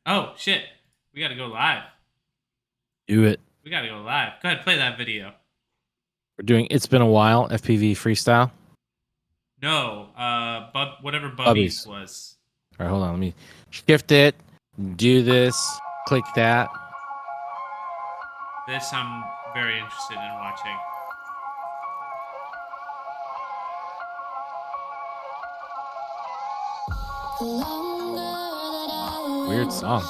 Oh, shit. We gotta go live. Do it. We gotta go live. Go ahead, play that video. We're doing It's Been a While, FPV freestyle. No, whatever Bubby's Bubbies. was. All right, hold on. Let me shift it. Do this. Click that. This I'm very interested in watching. Weird song.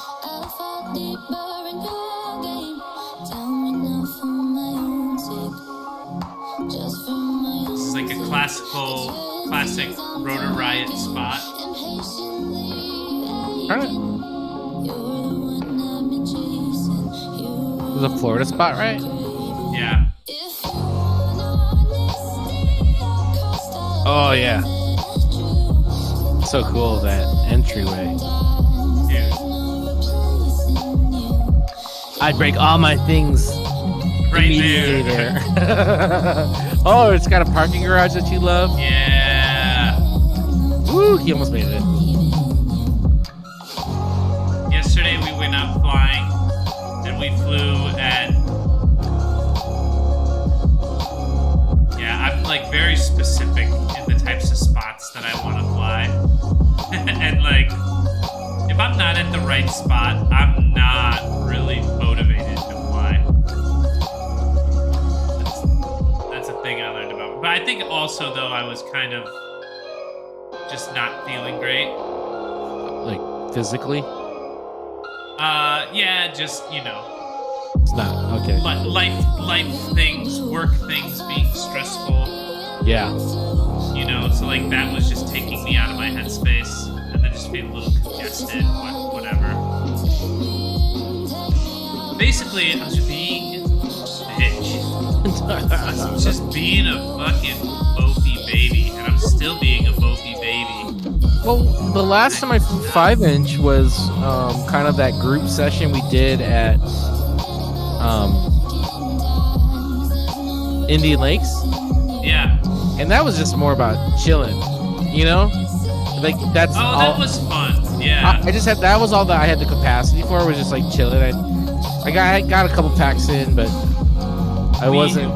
This is like a classic Rotor Riot spot. Turn it. This is a Florida spot, right? Yeah. Oh, yeah. So cool, that entryway. Dude. I'd break all my things Right immediately there. Oh, it's got a parking garage that you love? Yeah. Woo, he almost made it. Yesterday we went out flying and we flew at... Yeah, I'm like very specific in the types of spots that I want to fly. And like, if I'm not at the right spot, I'm not really motivated to fly. That's a thing I learned about. But I think also though I was kind of just not feeling great. Like, physically? Yeah, just, you know. It's not. Okay. But life things, work things being stressful. Yeah. You know, so like that was just taking me out of my headspace and then just being a little congested, but whatever. Basically, I was being a bitch. I was just being a fucking mopey baby, and I'm still being a mopey baby. Well, the last time I 5-inch was kind of that group session we did at Indian Lakes. Yeah. And that was just more about chilling, you know? Like, that's Oh, that was fun. Yeah. I just had, that was all that I had the capacity for, was just like chilling. I got a couple packs in, but I wasn't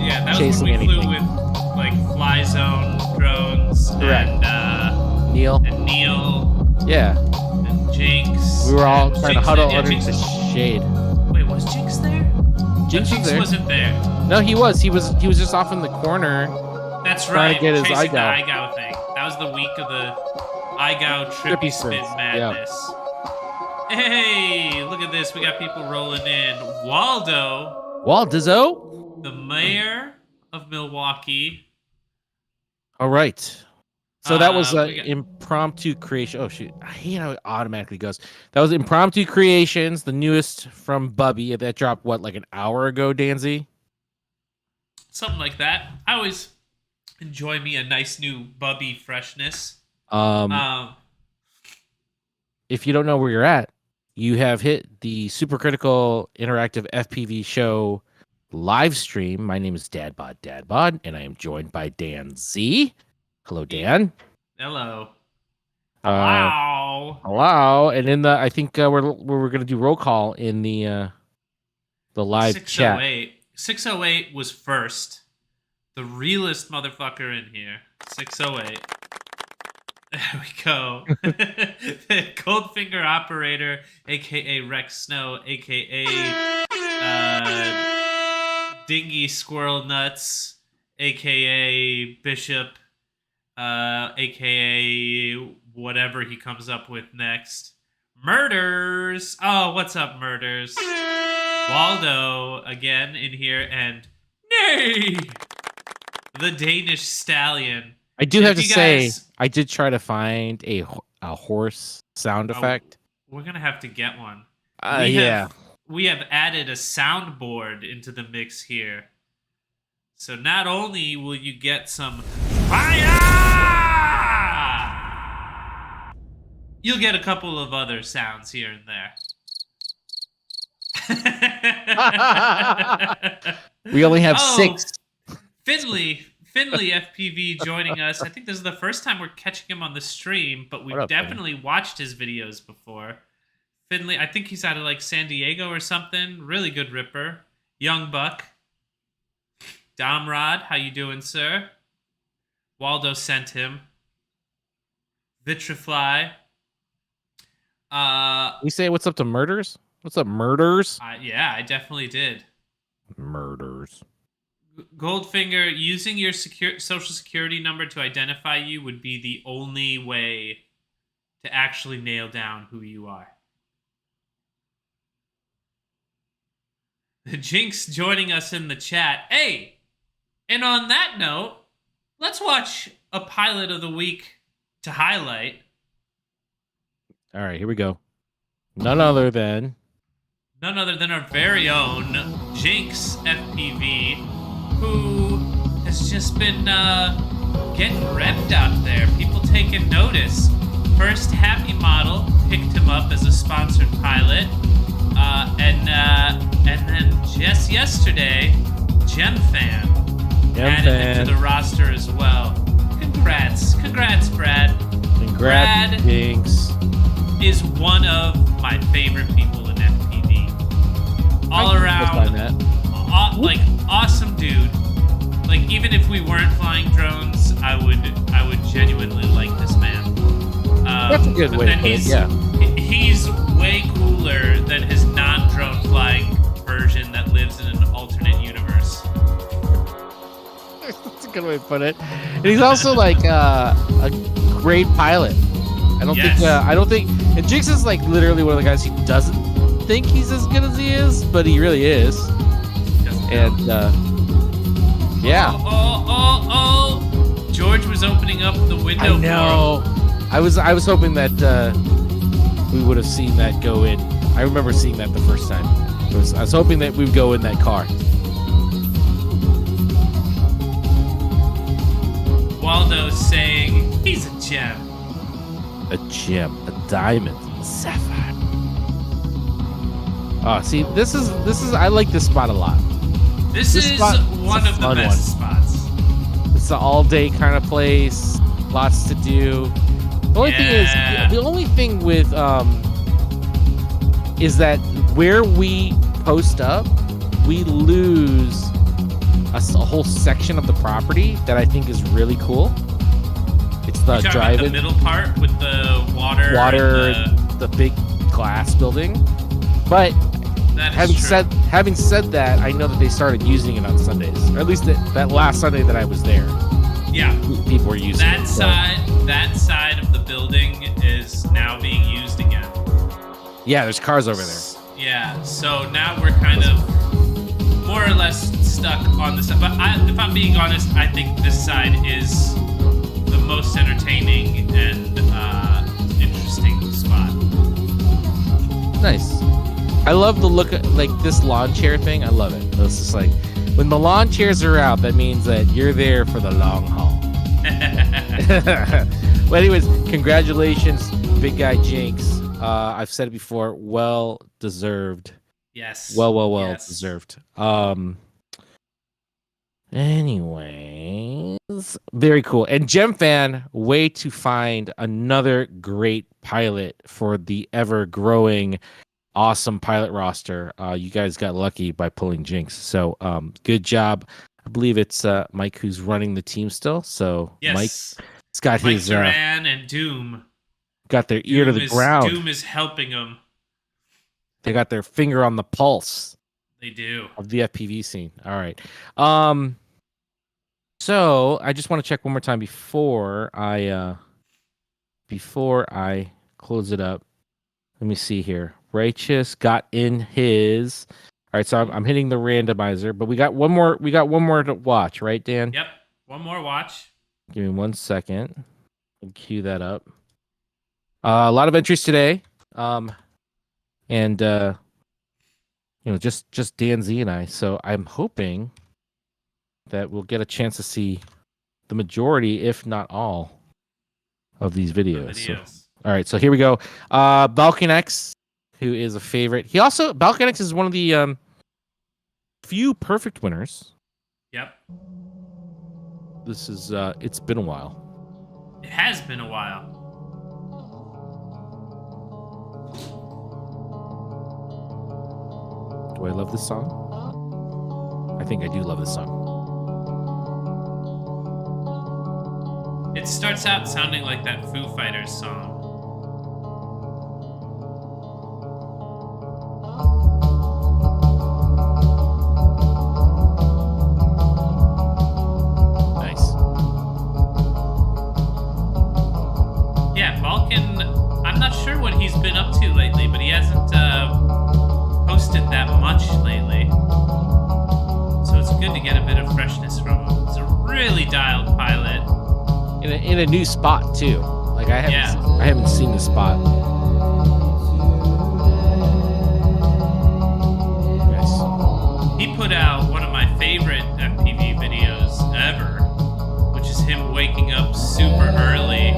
Yeah, that was chasing when we anything. flew with like Fly Zone drones Correct. and Neil. Yeah. and Jinx. We were all and trying to Jinx huddle yeah, under Jinx- the shade. Wait, was Jinx there? Jinx was there. Wasn't there. No, he was. He was just off in the corner. That's Trying right. to get his Chasing the iGow. iGow thing. That was the week of the iGow trippy spin spins, madness. Hey, look at this. We got people rolling in. Waldo, Dizzo. the mayor of Milwaukee. All right. So that was we an got- impromptu creation. Oh, shoot. I hate how it automatically goes. That was Impromptu Creations, the newest from Bubby. That dropped, what, like an hour ago, Danzy? Something like that. I always enjoy me a nice new Bubby freshness. If you don't know where you're at, you have hit the Supercritical Interactive FPV Show live stream. My name is DadBodDadBod, and I am joined by Dan Z. Hello, Dan. Hello. Wow. Wow. Hello. And in the, I think we're gonna do roll call in the live chat. 608 was first. The realest motherfucker in here. 608. There we go. Coldfinger Operator, aka Rex Snow, aka Dingy Squirrel Nuts, aka Bishop, aka whatever he comes up with next. Murders. Oh, what's up, Murders? Waldo again in here, and Nay, the Danish Stallion. I do And have if to you say, guys- I did try to find a horse sound effect. We're gonna have to get one. Yeah. We have added a soundboard into the mix here. So not only will you get some fire, you'll get a couple of other sounds here and there. We only have Oh, 6. Finley FPV joining us. I think this is the first time we're catching him on the stream, but What we've up, definitely watched his videos before. Finley, I think he's out of like San Diego or something. Really good ripper. Young Buck. Domrod, how you doing, sir? Waldo sent him. Vitrifly. You say what's up to Murders? What's up, Murders? Yeah, I definitely did. Murders. Goldfinger, using your social security number to identify you would be the only way to actually nail down who you are. The Jinx joining us in the chat. Hey, and on that note, let's watch a pilot of the week to highlight. All right, here we go. None other than our very own Jinx FPV, who has just been getting repped out there. People taking notice. First Happy Model picked him up as a sponsored pilot, and then just yesterday, GemFan added him to the roster as well. Congrats, Brad. Congrats, Brad Jinx. Is one of my favorite people in FPV. All around, like awesome dude. Like even if we weren't flying drones, I would genuinely like this man. That's a good way to put it. Yeah, he's way cooler than his non-drone flying version that lives in an alternate universe. that's a good way to put it. And he's also like a great pilot. I don't think, and Jinx is like literally one of the guys who doesn't think he's as good as he is, but he really is. And yeah. Oh! George was opening up the window. I know. I was hoping that we would have seen that go in. I remember seeing that the first time. I was hoping that we would go in that car. Waldo's saying he's a gem. A gem, a diamond, a sapphire. Oh, see, this is. I like this spot a lot. This is one of the best spots. It's an all-day kind of place. Lots to do. The only thing with is that where we post up, we lose a whole section of the property that I think is really cool. It's the drive-in, the middle part with the water, the big glass building. But having said that, I know that they started using it on Sundays, or at least that last Sunday that I was there. Yeah, people were using that side. That side of the building is now being used again. Yeah, there's cars over there. Yeah, so now we're kind of more or less stuck on this side. But if I'm being honest, I think this side is the most entertaining and interesting spot. Nice. I love the look of, like, this lawn chair thing. I love it. It's just like when the lawn chairs are out, that means that you're there for the long haul. Well, anyways, congratulations, big guy Jinx. I've said it before, well deserved. Yes. Well deserved. Anyways, very cool. And GemFan, way to find another great pilot for the ever-growing, awesome pilot roster. You guys got lucky by pulling Jinx. So good job. I believe it's Mike who's running the team still. So yes. Mike's got Mike his Duran and Doom. Got their ear to the ground. Doom is helping them. They got their finger on the pulse. They do. Of the FPV scene. All right. So I just want to check one more time before I close it up. Let me see here. Righteous got in his. All right, so I'm hitting the randomizer, but we got one more. We got one more to watch, right, Dan? Yep, one more watch. Give me 1 second. I'll cue that up. A lot of entries today, and just Dan Z and I. So I'm hoping that we'll get a chance to see the majority, if not all, of these videos. So, all right, so here we go. Balkan X, who is a favorite. Balkan X is one of the few perfect winners. Yep. This is it's been a while. It has been a while. Do I love this song? I think I do love this song. It starts out sounding like that Foo Fighters song. Nice. Yeah, Balkan, I'm not sure what he's been up to lately, but he hasn't posted that much lately. So it's good to get a bit of freshness from him. He's a really dialed pilot. In a new spot too. Like I haven't seen the spot. Nice. He put out one of my favorite FPV videos ever, which is him waking up super early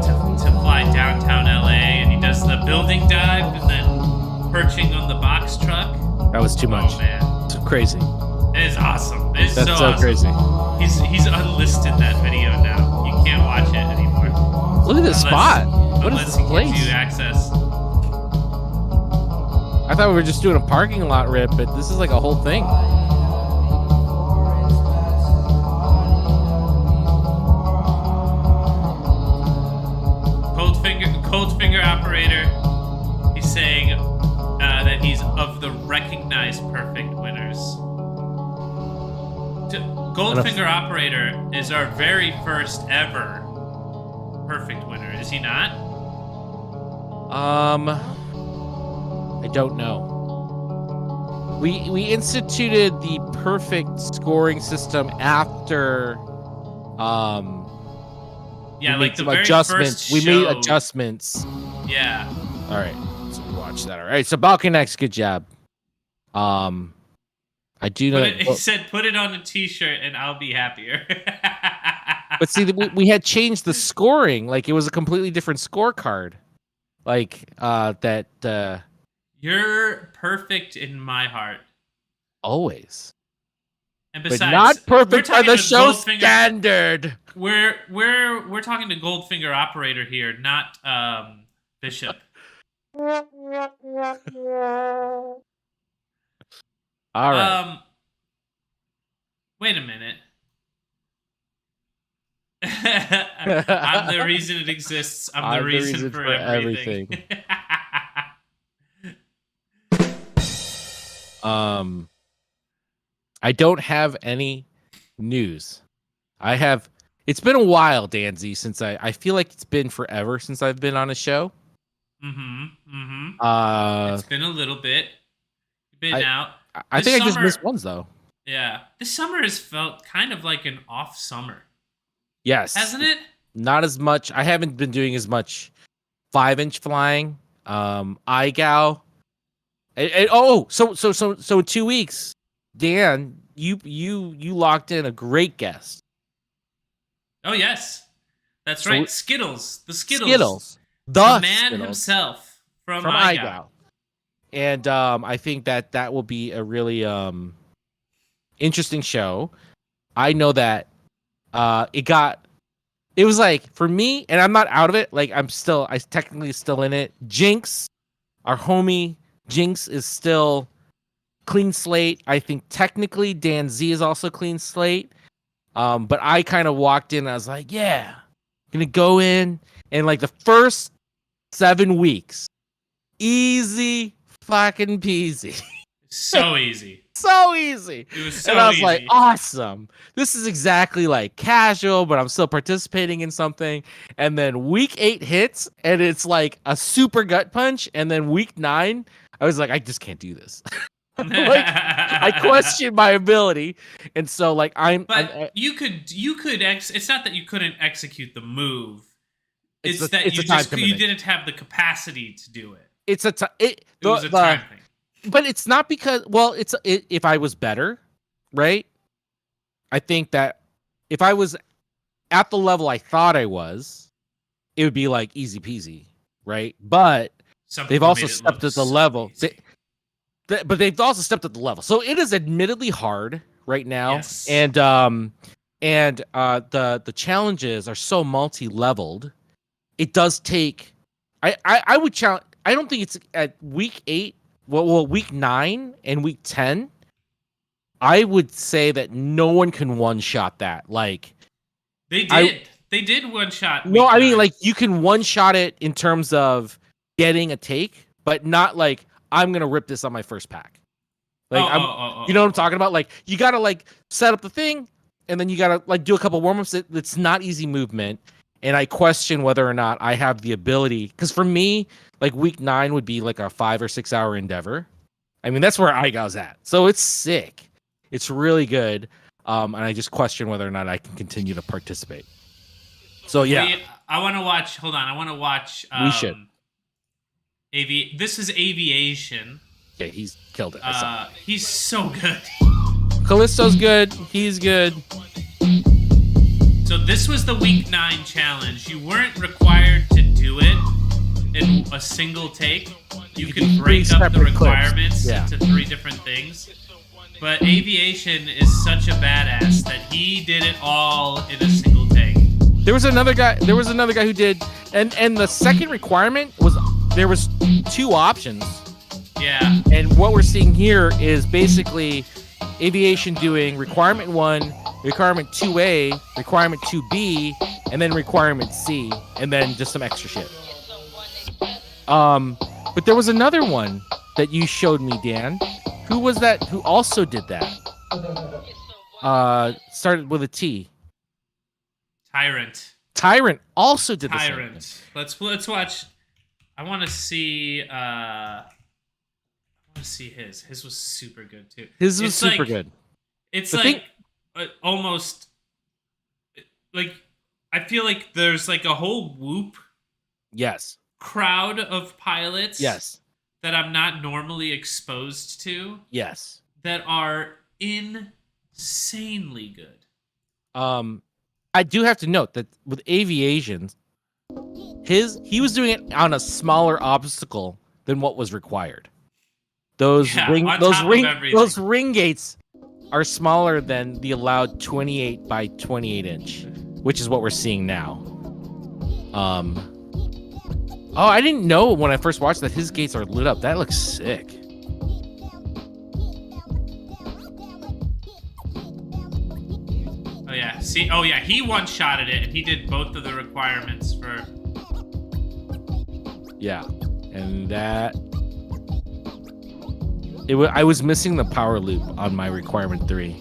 to fly downtown LA, and he does the building dive and then perching on the box truck. That was too much. Oh man, It's crazy. it is awesome. It's That's so awesome. crazy. He's unlisted that video now. You can't watch it anymore. Look at this spot. What is Unless this he place? gives you access. I thought we were just doing a parking lot rip, but this is like a whole thing. Cold finger operator. He's saying that he's of the recognized perfect winners. Goldfinger operator is our very first ever perfect winner. Is he not? I don't know. We instituted the perfect scoring system after Yeah, we like made the some very adjustments. first We made show- adjustments. Yeah. All right, so watch that. All right, so Balkan X, good job. I do know. He said, "Put it on a T-shirt, and I'll be happier." But see, we had changed the scoring. Like it was a completely different scorecard. Like that. You're perfect in my heart. Always. And But besides, not we're perfect by talking the to show Goldfinger- standard. We're talking to Goldfinger operator here, not Bishop. All right. Wait a minute. I'm the reason it exists. I'm the reason for everything. I don't have any news. It's been a while, Danzy, since I feel like it's been forever since I've been on a show. It's been a little bit. Been out. I think I just summer- missed ones though. Yeah. This summer has felt kind of like an off summer. Yes. Hasn't it? Not as much. I haven't been doing as much 5-inch flying. iGal. So in 2 weeks, Dan, you locked in a great guest. Oh yes. That's So right. Skittles. The Skittles. Skittles. The man Skittles himself from from iGal. iGal. And I think that will be a really interesting show. I know that it was like for me, and I'm not out of it. Like I'm technically still in it. Jinx, our homie Jinx is still clean slate. I think technically Dan Z is also clean slate. But I kind of walked in and I was like, yeah, gonna go in and like the first 7 weeks, easy fucking peasy. So easy. So easy. It was so And I was easy. like, awesome. This is exactly like casual, but I'm still participating in something. And then week 8 hits and it's like a super gut punch. And then week 9, I was like, I just can't do this. Like I question my ability. And so like you could it's not that you couldn't execute the move. It's a that time you commitment. didn't have the capacity to do it. It's a It was a time thing. But it's not because if I was better, right? I think that if I was at the level I thought I was, it would be like easy peasy, right? But Some they've people also made it stepped look at the so level. easy. But they've also stepped at the level. So it is admittedly hard right now. Yes. And the challenges are so multi-leveled. It does take I would challenge. I don't think it's at week 8 week 9 and week 10, I would say that no one can one shot that. Like they did one shot. No, I mean 9. like you can one shot it in terms of getting a take, but not like I'm gonna rip this on my first pack. Like you know what I'm talking about? Like you gotta like set up the thing, and then you gotta like do a couple warm-ups. It's not easy movement, and I question whether or not I have the ability. Because for me, like week 9 would be like a 5 or 6 hour endeavor. I mean that's where I was at. So it's sick. It's really good, and I just question whether or not I can continue to participate. So yeah, I want to watch. Hold on, I want to watch. We should. This is Aviation. Yeah, he's killed it. He's so good. Callisto's good. He's good. So this was the week 9 challenge. You weren't required to do it in a single take. You could break up the requirements into 3 different things. But Aviation is such a badass that he did it all in a single take. There was another guy who did, and the second requirement was there was 2 options. Yeah. And what we're seeing here is basically Aviation doing requirement 1, requirement 2A, requirement 2B, and then requirement C, and then just some extra shit. But there was another one that you showed me, Dan. Who was that? Who also did that? Started with a T. Tyrant also did the same thing. Let's watch. I want to see. His. His was super good too. His was super good. It's like almost like I feel like there's like a whole whoop. Yes. Crowd of pilots. Yes. That I'm not normally exposed to. Yes. That are insanely good. I do have to note that with Aviation, he was doing it on a smaller obstacle than what was required. Those ring gates are smaller than the allowed 28 by 28 inch, which is what we're seeing now. Oh, I didn't know when I first watched that his gates are lit up. That looks sick. Oh yeah, see, oh yeah, he one-shotted it, and he did both of the requirements for. Yeah, and that. I was missing the power loop on my requirement 3.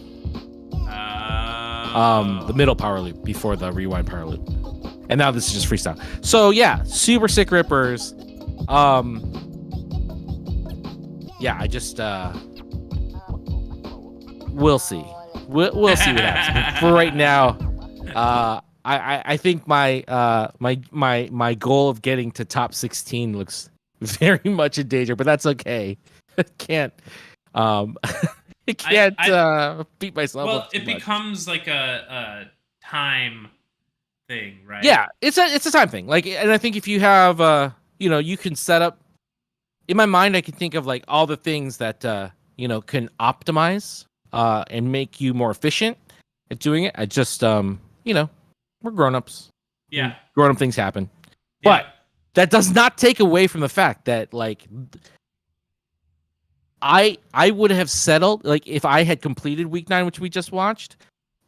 The middle power loop before the rewind power loop. And now this is just freestyle. So yeah, super sick rippers. Yeah, I just we'll see. We'll see what happens. But for right now, I think my goal of getting to top 16 looks very much in danger, but that's okay. It can't beat myself up too it much. becomes like a time thing, right? Yeah, it's a time thing. Like, and I think if you have you can set up. In my mind, I can think of like all the things that can optimize and make you more efficient at doing it. I just we're grown-ups. Yeah, grown-up things happen. Yeah. But that does not take away from the fact that like I would have settled, like if I had completed week 9, which we just watched,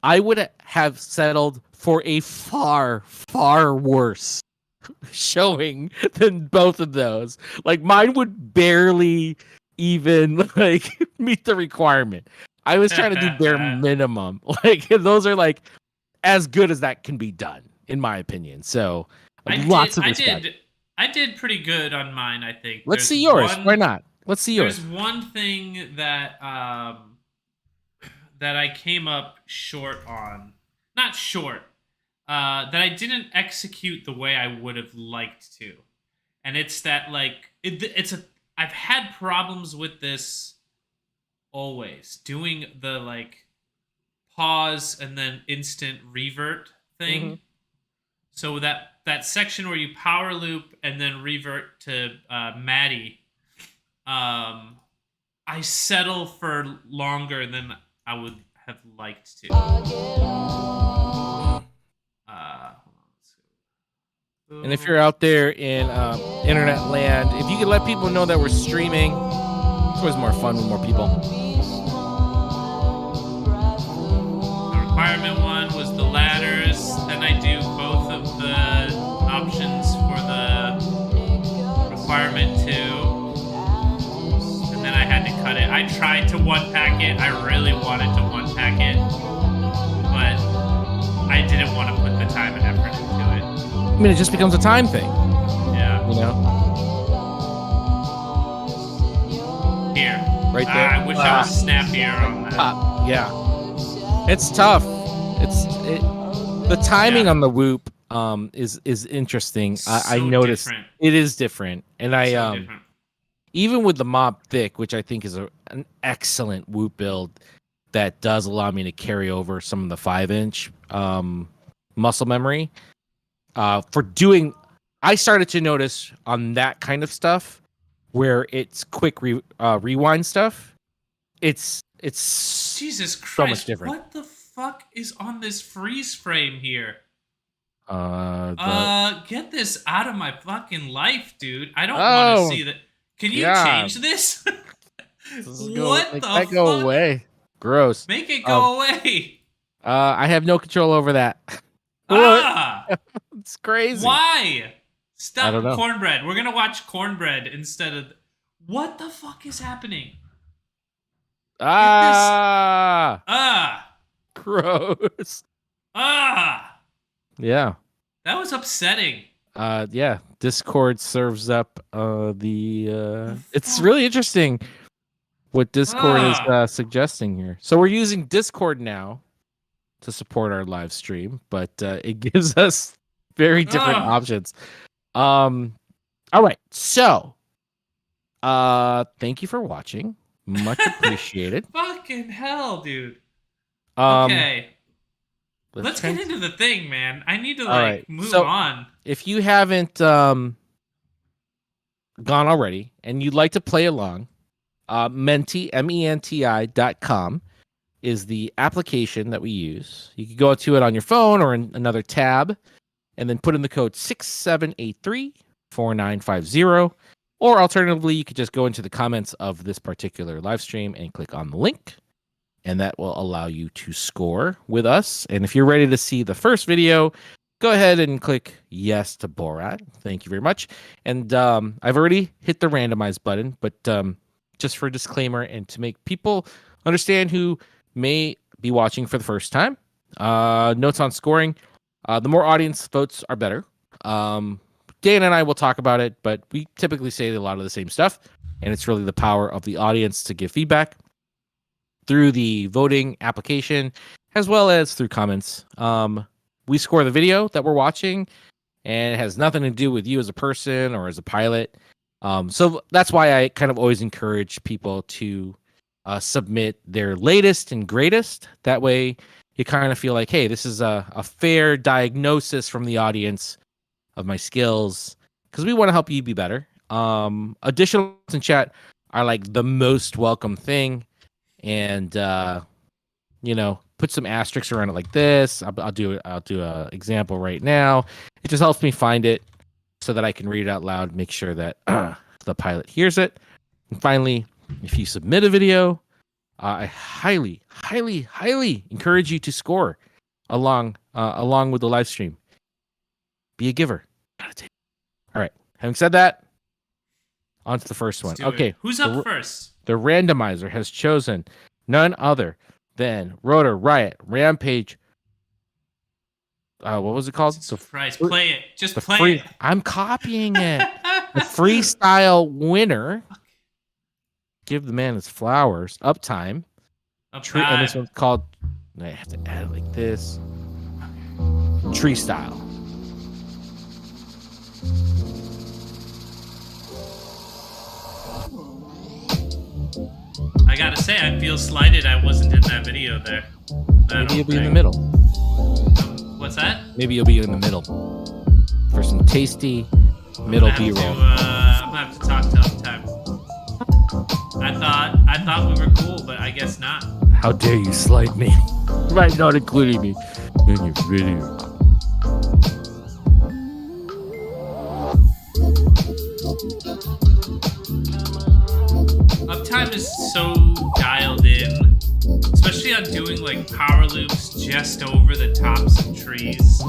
I would have settled for a far, far worse showing than both of those. Like mine would barely even like meet the requirement. I was trying to do bare minimum. Like those are like as good as that can be done, in my opinion. So lots of respect. I did pretty good on mine, I think. Let's see yours. Why not? Let's see yours. There's one thing that that I came up short on. Not short. That I didn't execute the way I would have liked to. And it's that like I've had problems with this always. Doing the like pause and then instant revert thing. Mm-hmm. So that section where you power loop and then revert to Maddie, I settle for longer than I would have liked to. And if you're out there in internet land, if you could let people know that we're streaming, It's always more fun with more people. The requirement one was the ladders. Then I do both of the options for the requirement 2. And then I had to cut it. I tried to one pack it. I really wanted to one pack it. But I didn't want to put the time and effort into it. I mean, it just becomes a time thing. Yeah. You know? Here. Right there. I wish I was snappier on that. Yeah. It's tough. The timing on the whoop is interesting. I noticed different. it is different. And Different. even with the Mob Thick, which I think is an excellent whoop build that does allow me to carry over some of the 5-inch muscle memory. For doing, I started to notice on that kind of stuff where it's quick rewind stuff. It's Jesus Christ! so much different. What the fuck is on this freeze frame here? Get this out of my fucking life, dude. I don't want to see that. Can you change this? What the fuck? Go away. Gross. Make it go away. I have no control over that. It's crazy. Why? Stop. I don't know. Cornbread. We're gonna watch Cornbread instead of. What the fuck is happening? Gross. Yeah. That was upsetting. Yeah. Discord serves up the. It's really interesting what Discord is suggesting here. So we're using Discord now to support our live stream, but it gives us very different options. All right. So, thank you for watching. Much appreciated. Fucking hell, dude. Um, Okay. Let's get into the thing, man. I need to move so, on. If you haven't gone already and you'd like to play along, Menti, MENTI.com is the application that we use. You can go to it on your phone or in another tab and then put in the code 6783-4950. Or alternatively, you could just go into the comments of this particular live stream and click on the link. And that will allow you to score with us. And if you're ready to see the first video, go ahead and click yes to Borat. Thank you very much. And I've already hit the randomize button, but just for a disclaimer and to make people understand who may be watching for the first time, notes on scoring. The more audience votes are better. Dan and I will talk about it, but we typically say a lot of the same stuff. And it's really the power of the audience to give feedback through the voting application, as well as through comments. We score the video that we're watching, and it has nothing to do with you as a person or as a pilot. So that's why I kind of always encourage people to submit their latest and greatest. That way you kind of feel like, hey, this is a fair diagnosis from the audience of my skills, because we want to help you be better. Additional in chat are like the most welcome thing. And put some asterisks around it like this. I'll do a example right now. It just helps me find it so that I can read it out loud, make sure that the pilot hears it. And finally, if you submit a video, I highly, highly, highly encourage you to score along with the live stream. Be a giver. All right. Having said that, on to the first one. Okay. Who's up first? The randomizer has chosen none other than Rotor Riot Rampage. What was it called? Surprise. Play it. Just play it. I'm copying it. The freestyle winner. Give the man his flowers. Uptime. And this one's called. I have to add it like this. Tree style. I gotta say, I feel slighted I wasn't in that video there. Maybe you'll be in the middle. What's that? Maybe you'll be in the middle for some tasty middle B-roll. I'm gonna have to talk to Uptime. I thought we were cool, but I guess not. How dare you slight me by not including me in your video? Uptime is so dialed in, especially on doing like power loops just over the tops of trees.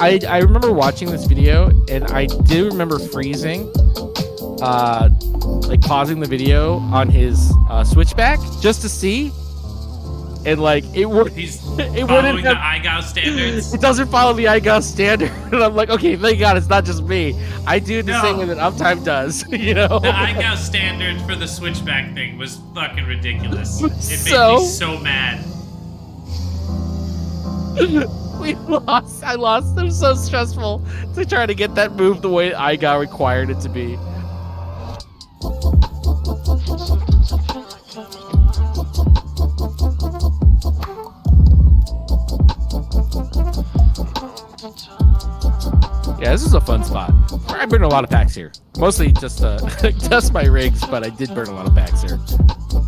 I remember watching this video, and I do remember freezing, like pausing the video on his switchback just to see, and like it would. He's it following the IGAO standards. It doesn't follow the IGAO standard, and I'm like, okay, thank God it's not just me. I do the same way that Uptime does, you know. The IGAO standard for the switchback thing was fucking ridiculous. It made me so mad. I lost. It was so stressful to try to get that move the way IGAO required it to be. Yeah, this is a fun spot. I burned a lot of packs here. Mostly just test my rigs, but I did burn a lot of packs here.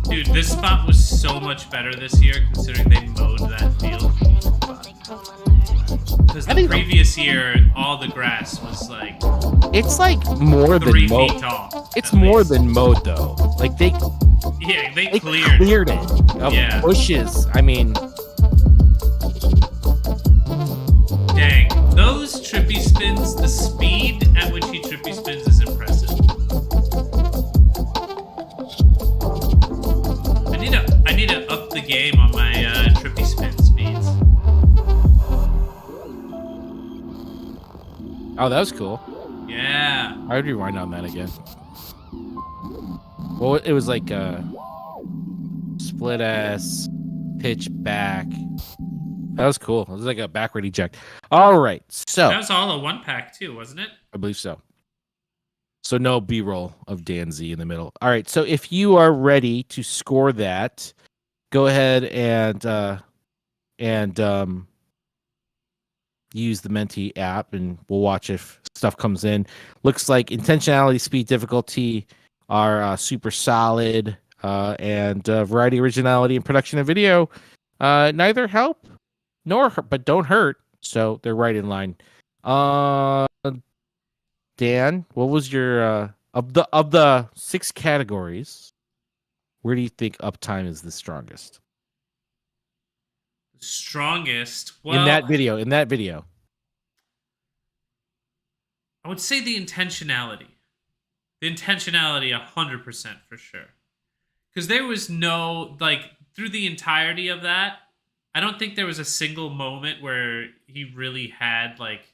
Dude, this spot was so much better this year considering they mowed that field. Because the previous year, all the grass was like... It's like more than 3 mowed. feet tall. It's more than mowed, though. Like, they cleared it of bushes. I mean... Dang. Those trippy spins, the speed at which he trippy spins is impressive. I need to up the game on my trippy spin speeds. Oh, that was cool. Yeah. I would rewind on that again. Well, it was like split S, pitch back. That was cool. It was like a backward eject. All right, so that was all a 1-pack too, wasn't it? I believe so. So no B-roll of Dan Z in the middle. All right, so if you are ready to score that, go ahead and use the Menti app, and we'll watch if stuff comes in. Looks like intentionality, speed, difficulty are super solid, and variety, originality, and production of video neither help nor hurt, but don't hurt. So they're right in line. Dan, what was your of the 6 categories? Where do you think uptime is the strongest? Strongest? Well, in that video. I would say the intentionality. The intentionality 100% for sure. Because there was no, like, through the entirety of that, I don't think there was a single moment where he really had, like,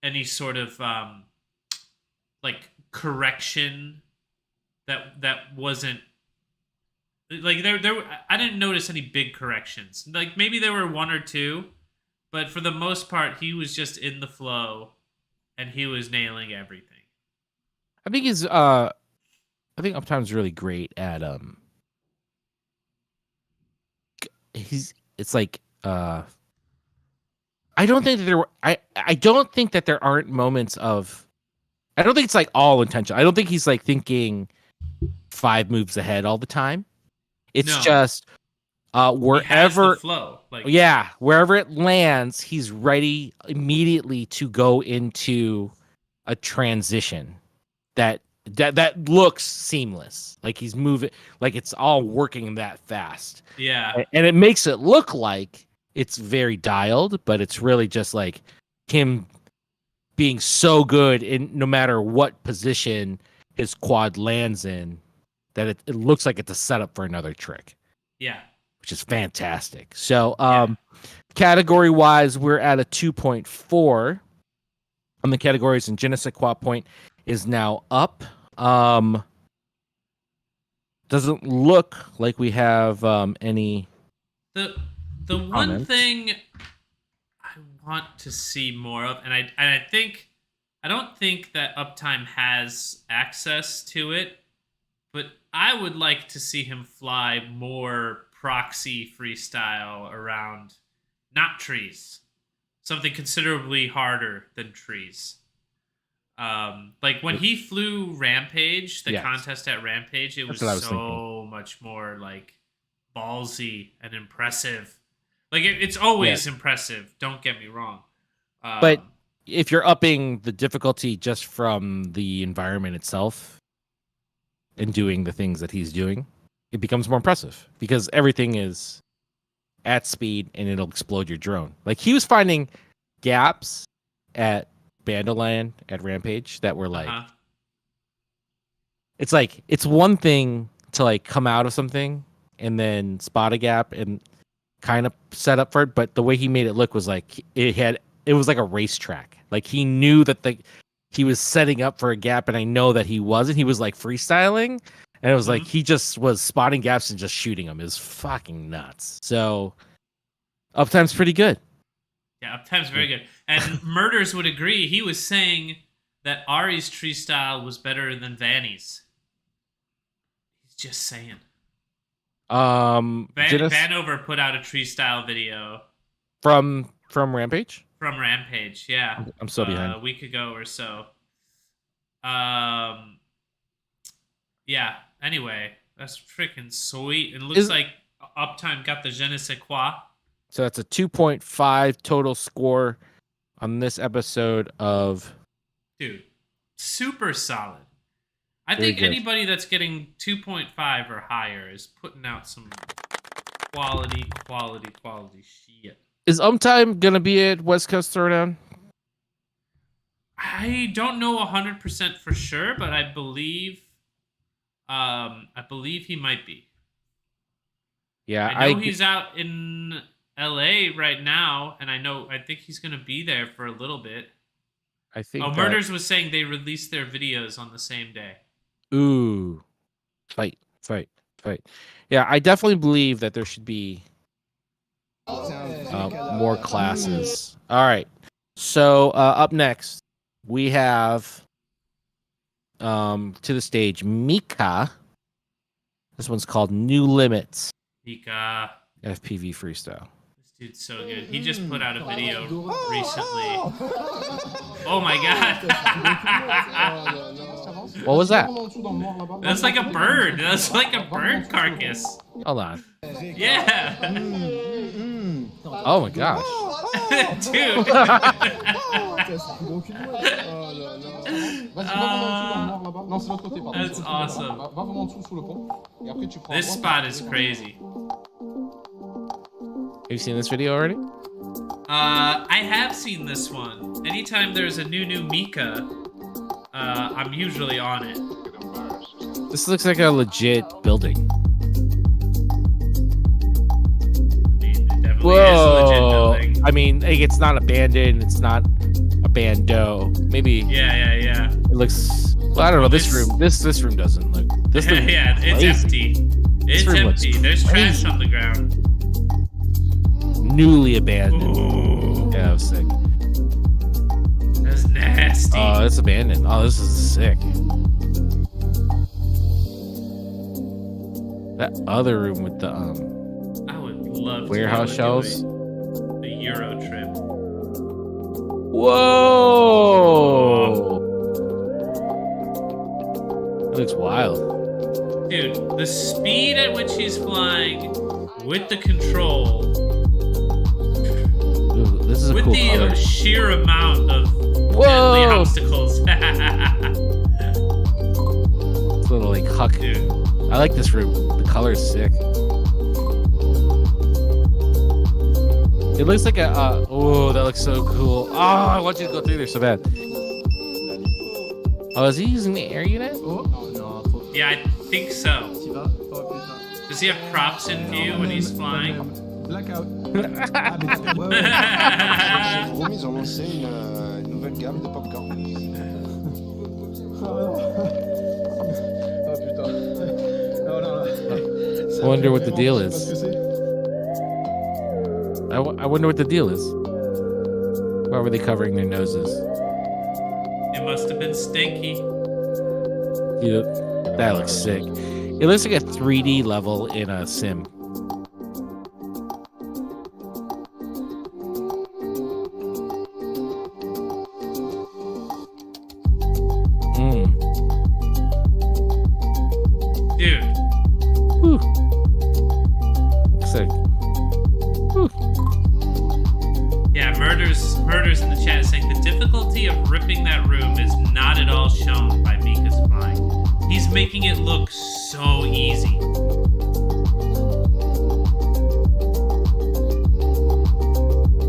any sort of, like, correction that wasn't, like, there. I didn't notice any big corrections. Like, maybe there were 1 or 2, but for the most part, he was just in the flow, and he was nailing everything. I think Uptime's really great at it's like I don't think that I don't think that there aren't moments of, I don't think it's like all intentional. I don't think he's like thinking 5 moves ahead all the time. It's just wherever he has the flow, like, wherever it lands, he's ready immediately to go into a transition that looks seamless. Like he's moving, like it's all working that fast. Yeah. And it makes it look like it's very dialed, but it's really just like him being so good in no matter what position his quad lands in, that it looks like it's a setup for another trick. Yeah. Which is fantastic. So category wise, we're at a 2.4 on the categories, and Genesis quad point is now up. Doesn't look like we have any. The one thing I want to see more of, and I don't think that Uptime has access to it, but I would like to see him fly more proxy freestyle around not trees. Something considerably harder than trees. Like when he flew Rampage, the contest at Rampage, it was so much more like ballsy and impressive. Like it's always impressive. Don't get me wrong. But if you're upping the difficulty just from the environment itself and doing the things that he's doing, it becomes more impressive because everything is at speed and it'll explode your drone. Like he was finding gaps at Bandoland at Rampage that were like, it's like, it's one thing to like come out of something and then spot a gap and kind of set up for it. But the way he made it look was like, it was like a racetrack. Like he knew that he was setting up for a gap, and I know that he wasn't. He was like freestyling, and it was like he just was spotting gaps and just shooting them. It was fucking nuts. So Uptime's pretty good. Yeah, Uptime's very good. And Murders would agree. He was saying that Ari's tree style was better than Vanny's. He's just saying. Vanover put out a tree style video from Rampage. From Rampage, yeah. I'm so behind. A week ago or so. Yeah. Anyway, that's freaking sweet. It looks like Uptime got the je ne sais quoi. So that's a 2.5 total score on this episode of. Dude, super solid. I think anybody that's getting 2.5 or higher is putting out some quality shit. Is Uptime gonna be at West Coast Throwdown? I don't know 100% for sure, but I believe he might be. Yeah, I know he's out in LA right now, and I think he's gonna be there for a little bit. I think. Murders was saying they released their videos on the same day. Ooh, fight. Yeah, I definitely believe that there should be more classes. All right. So up next, we have to the stage Mika. This one's called New Limits. Mika. FPV freestyle. This dude's so good. He just put out a video recently. Oh my god. What was that? That's like a bird. That's like a bird carcass. Hold on. Yeah. Oh my gosh. Dude. That's awesome. This spot is crazy. Have you seen this video already? I have seen this one. Anytime there's a new Mika, I'm usually on it. This looks like a legit building. Whoa! I mean, like, it's not abandoned. It's not a bando. Maybe. Yeah. It looks. Well, I don't know. This room doesn't look. This room yeah, it's empty. It's empty. There's trash on the ground. Newly abandoned. Ooh. Yeah, that was sick. That's nasty. Oh, it's abandoned. Oh, this is sick. That other room with the I would love warehouse to shelves. The Euro trip. Whoa! That looks wild. Dude, the speed at which he's flying with the control. Ooh, this is a with cool the color. sheer amount of deadly obstacles. It's a little like huck. Dude. I like this room. The color is sick. It looks like a. Oh, that looks so cool. Oh, I want you to go through there so bad. Oh, is he using the air unit? Yeah, I think so. Does he have props in view when he's flying? Blackout. Ils ont lancé une nouvelle gamme de popcorn. I wonder what the deal is. I wonder what the deal is. Why were they covering their noses? It must have been stinky. Dude, that looks sick. It looks like a 3D level in a sim. Dude. Whew. Looks like. Whew. Yeah, Murders in the chat saying the difficulty of ripping that room is not at all shown by Mika's flying. He's making it look so easy.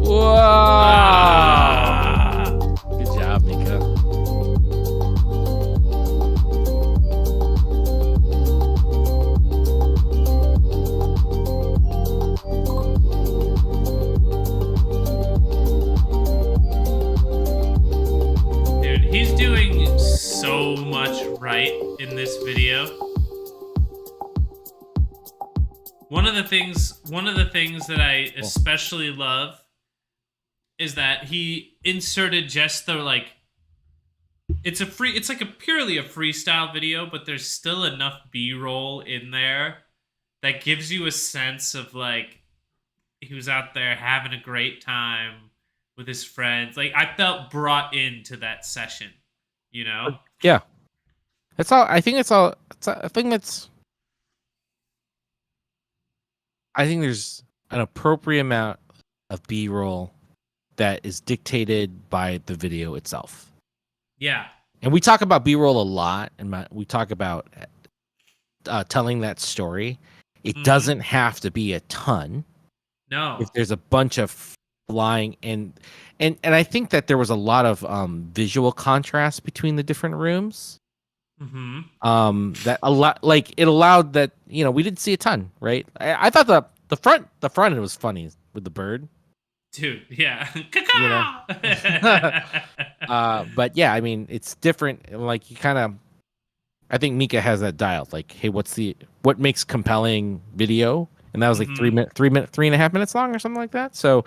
Whoa! Good job, Mika. Dude, he's doing so much right in this video. One of the things that I especially love is that he inserted just the it's like purely a freestyle video, but there's still enough B-roll in there that gives you a sense of like he was out there having a great time with his friends. Like I felt brought into that session, you know? Yeah. That's all. I think it's all. I think there's an appropriate amount of B-roll that is dictated by the video itself. Yeah. And we talk about B-roll a lot, and we talk about telling that story. It doesn't have to be a ton. No. If there's a bunch of flying and I think that there was a lot of visual contrast between the different rooms. That a lot, like it allowed that, you know, we didn't see a ton, right? I thought the front end was funny with the bird. Dude, yeah. You know? But yeah, I mean, it's different. Like you kind of, I think Mika has that dialed. Like, hey, what makes compelling video? And that was like 3.5 minutes long or something like that. So,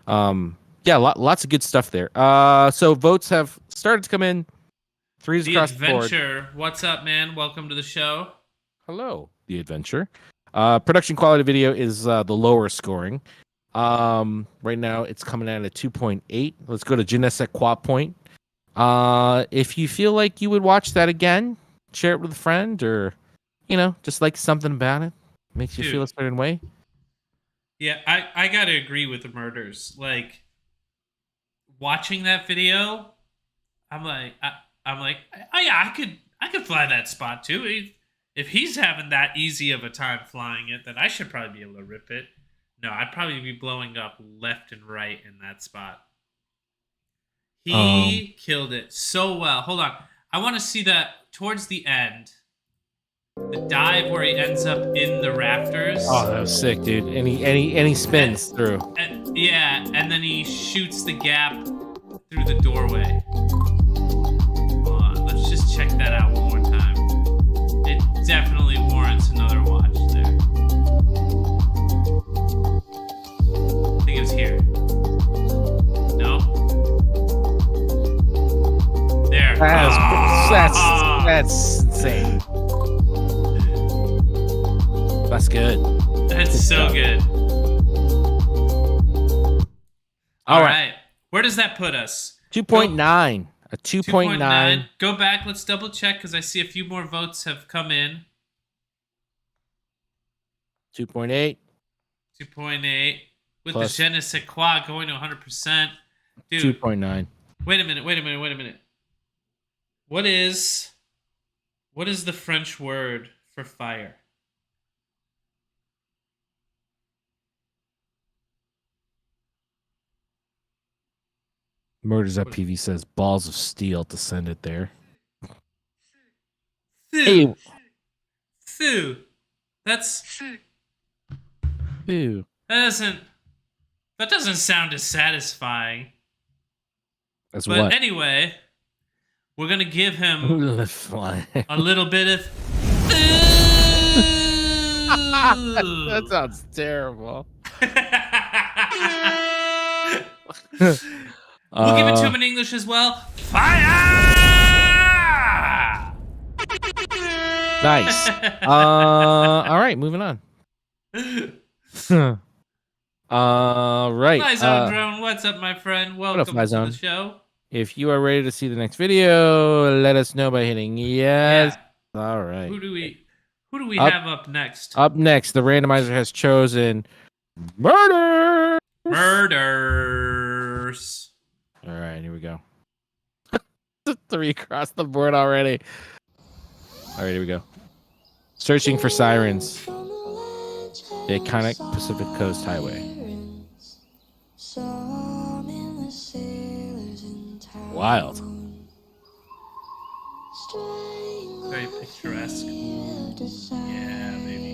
yeah, lots of good stuff there. So votes have started to come in. Threes across the board. The Adventure, what's up, man? Welcome to the show. Hello, The Adventure. Production quality video is the lower scoring. Right now it's coming out at 2.8. Let's go to Je ne sais quoi point. If you feel like you would watch that again, share it with a friend, or you know, just like something about it makes you feel a certain way. Yeah, I gotta agree with the murders. Like watching that video, I'm like, oh yeah, I could fly that spot too. If he's having that easy of a time flying it, then I should probably be able to rip it. No, I'd probably be blowing up left and right in that spot. He killed it so well. Hold on. I want to see that towards the end. The dive where he ends up in the rafters. Oh, that was sick, dude. And he spins through. Yeah, and then he shoots the gap through the doorway. Hold on, let's just check that out one more time. It definitely warrants another watch there. I think it was here. No. There. That's insane. That's good. That's so good. All right. Where does that put us? 2.9. A 2.9. Go back. Let's double check because I see a few more votes have come in. 2.8. 2.8. With Plus. the Je ne sais quoi going to 100%. Dude. 2.9. Wait a minute. What is the French word for fire? Murders at PV says balls of steel to send it there. Foo. Foo. That's Ew. that doesn't sound as satisfying. That's But what? anyway, we're gonna give him Fly. a little bit of That sounds terrible. We'll give it to him in English as well. Fire! Nice. All right, moving on. All right. Flyzone Drone, what's up, my friend? Welcome to Flyzone? the show. If you are ready to see the next video, let us know by hitting yes. Yeah. All right. Who do we have up next? Up next, the randomizer has chosen murder. Murders. murders. All right, here we go. 3 across the board already. All right, here we go. Searching for sirens. The iconic Pacific Coast Highway. Wild. Very picturesque. Yeah, baby.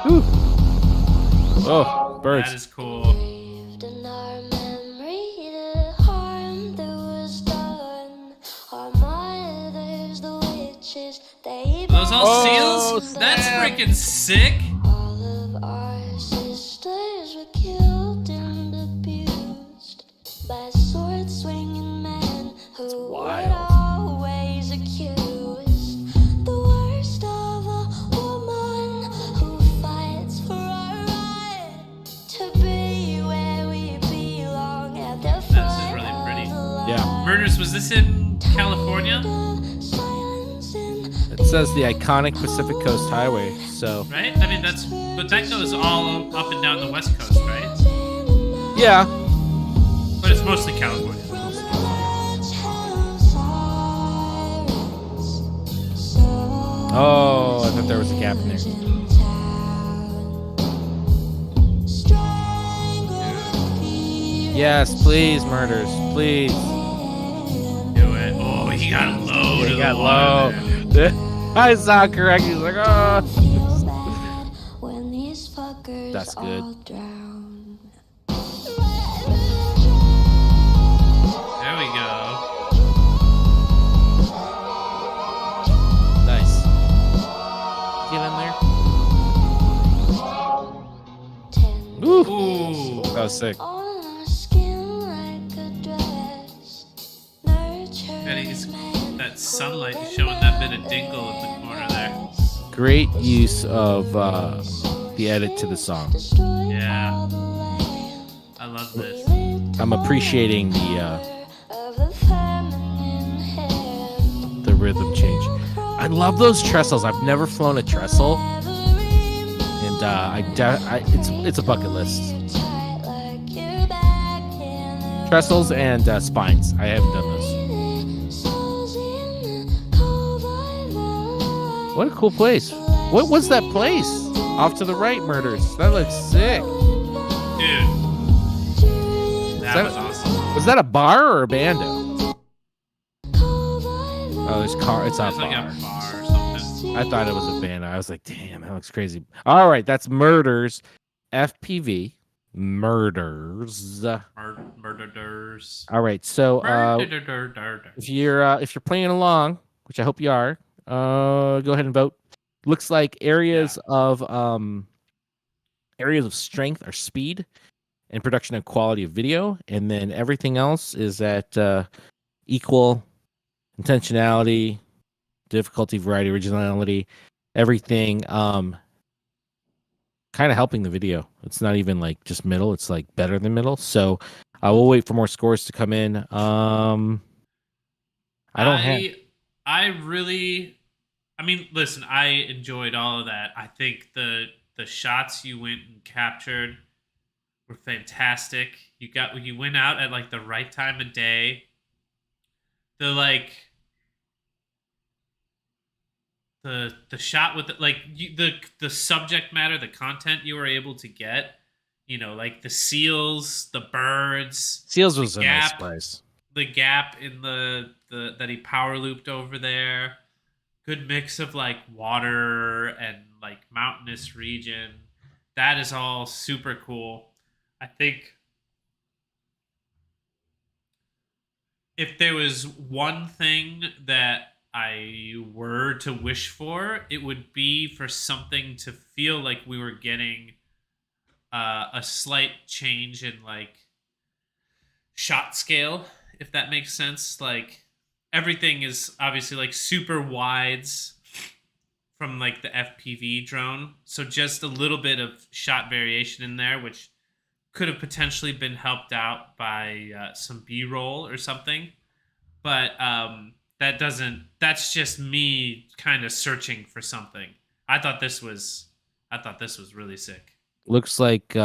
Ooh. Oh, birds. That is cool. Those all Oh, seals? That's snap. freaking sick. All of our sisters were killed and abused by sword swinging men who wild. were always accused. The worst of a woman who fights for our right to be where we belong at the This is really pretty. Yeah. Murders, was this in California? It says the iconic Pacific Coast Highway. So, Right? I mean, but that goes all up and down the West Coast, right? yeah. But it's mostly California. Oh, I thought there was a gap in there. Yes, please, murders, please. Do it. Oh, he got low. to He the got water low. there. I saw it correct. He's like, oh. That's good. There we go. Nice. Get in there. Ooh. Ooh. That was sick. That sunlight is showing that bit of dingle in the corner there. Great use of the edit to the song. Yeah. I love this. I'm appreciating the rhythm change. I love those trestles. I've never flown a trestle, and it's a bucket list. Trestles and spines. I haven't done those. What a cool place. What was that place? Off to the right, Murders. That looks sick. Dude. That was awesome. Was that a bar or a bando? Oh, there's car. It's a It's like bar. a bar or something. I thought it was a bando. I was like, damn, that looks crazy. All right, that's Murders. FPV. Murders. Murderers. All right, so Murder. if you're playing along, which I hope you are, go ahead and vote. Looks like areas of strength are speed and production and quality of video, and then everything else is at equal intentionality, difficulty, variety, originality, everything kind of helping the video. It's not even like just middle, it's like better than middle. So we'll wait for more scores to come in. I mean, listen, I enjoyed all of that. I think the shots you went and captured were fantastic. You went out at like the right time of day. The shot with the subject matter, the content you were able to get, like the seals, the birds. Seals was a nice gap, place. The gap in the that he power looped over there. Good mix of like water and like mountainous region. That is all super cool. I think if there was one thing that I were to wish for, it would be for something to feel like we were getting a slight change in like shot scale, if that makes sense. Like everything is obviously like super wides from like the FPV drone, so just a little bit of shot variation in there, which could have potentially been helped out by some B-roll or something, but that's just me kind of searching for something. I thought this was really sick. Looks like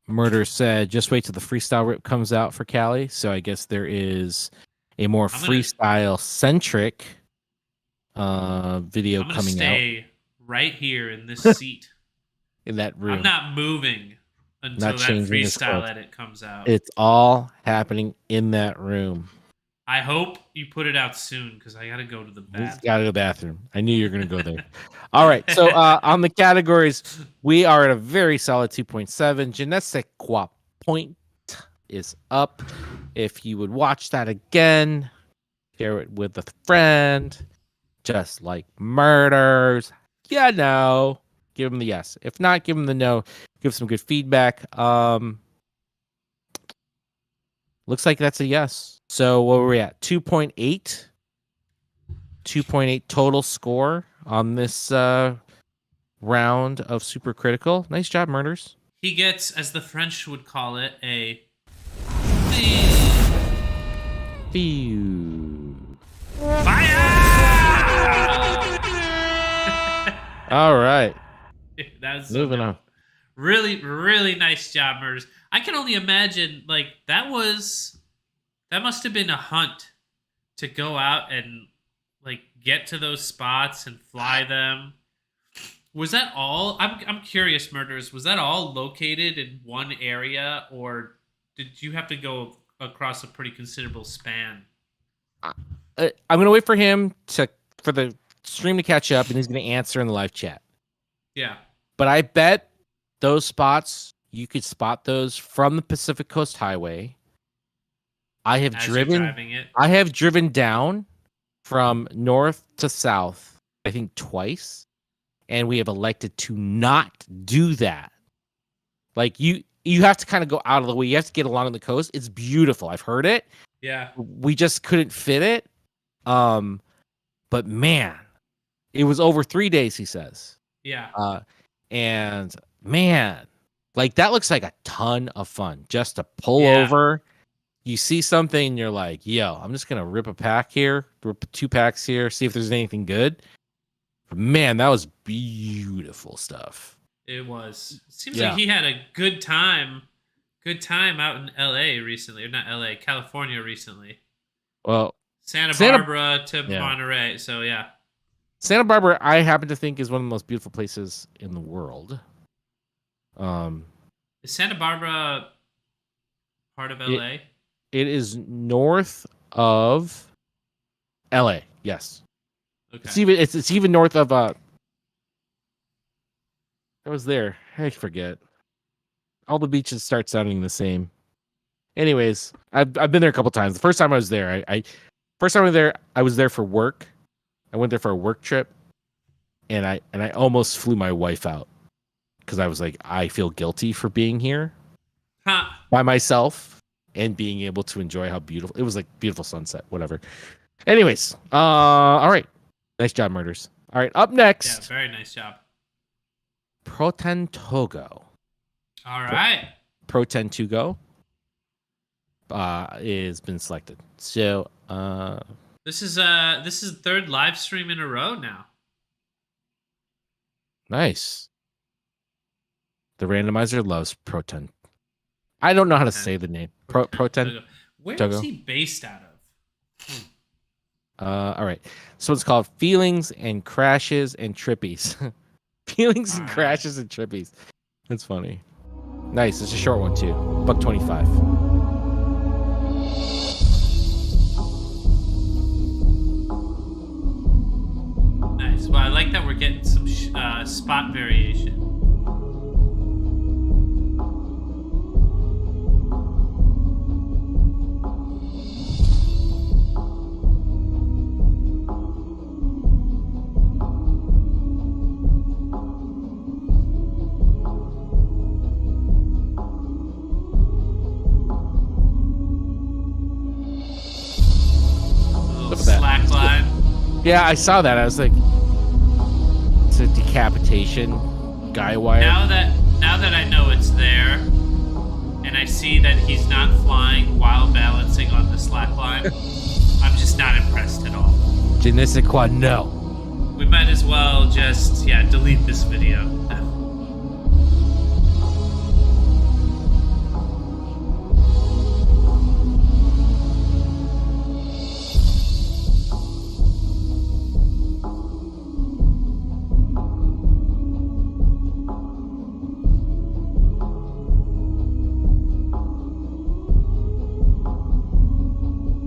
Murder said, just wait till the freestyle rip comes out for Cali. So I guess there is a more freestyle centric video I'm gonna coming stay right here in this seat in that room. I'm not moving until Not that changing this freestyle world. edit comes out. It's all happening in that room. I hope you put it out soon because I gotta go to the He's bathroom. got to go to the bathroom. I knew you were going to go there. All right. So on the categories, we are at a very solid 2.7. Je ne sais quoi point is up. If you would watch that again, share it with a friend, just like Murders. Yeah, no. Give him the yes. If not, give him the no. Give some good feedback. Looks like that's a yes. So what were we at? 2.8. 2.8 total score on this round of Super Critical. Nice job, Murders. He gets, as the French would call it, a Phew. fire. All right. That's Moving on. Really, really nice job, Murders. I can only imagine, like, that must have been a hunt to go out and, like, get to those spots and fly them. Was that all? I'm curious, Murders. Was that all located in one area, or did you have to go across a pretty considerable span? I'm gonna wait for him for the stream to catch up, and he's gonna answer in the live chat. Yeah. But I bet those spots, you could spot those from the Pacific Coast Highway. I have driven down from north to south, I think twice, and we have elected to not do that. Like you have to kind of go out of the way. You have to get along the coast. It's beautiful. I've heard it. Yeah. We just couldn't fit it. But man, it was over 3 days, he says. Yeah. And man, like that looks like a ton of fun just to pull over. You see something and you're like, yo, I'm just going to rip a pack here, rip 2 packs here, see if there's anything good. But man, that was beautiful stuff. It was. It seems like he had a good time out in LA recently, or not LA, California recently. Well, Santa Barbara to Monterey. So yeah. Santa Barbara, I happen to think, is one of the most beautiful places in the world. Is Santa Barbara part of LA? It is north of LA. Yes. Okay. It's even north of I was there. I forget. All the beaches start sounding the same. Anyways, I've been there a couple times. The first time I was there, I was there for work. I went there for a work trip, and I almost flew my wife out because I was like, I feel guilty for being here by myself and being able to enjoy how beautiful it was. Like beautiful sunset, whatever. Anyways, all right, nice job, Murders. All right, up next. Yeah, very nice job. Proten Togo. All right. Proten Togo is been selected. So this is third live stream in a row now. Nice. The randomizer loves Proten. I don't know how to say the name. Proten. Where Togo. is he based out of? All right. So it's called Feelings and Crashes and Trippies. Feelings and Crashes and Trippies. That's funny. Nice. It's a short one too. $1.25. Nice. Well, I like that we're getting some spot variation. Slackline. Yeah, I saw that. I was like, it's a decapitation guy wire. Now that I know it's there, and I see that he's not flying while balancing on the slack line, I'm just not impressed at all. Je ne sais quoi, no. We might as well just, delete this video.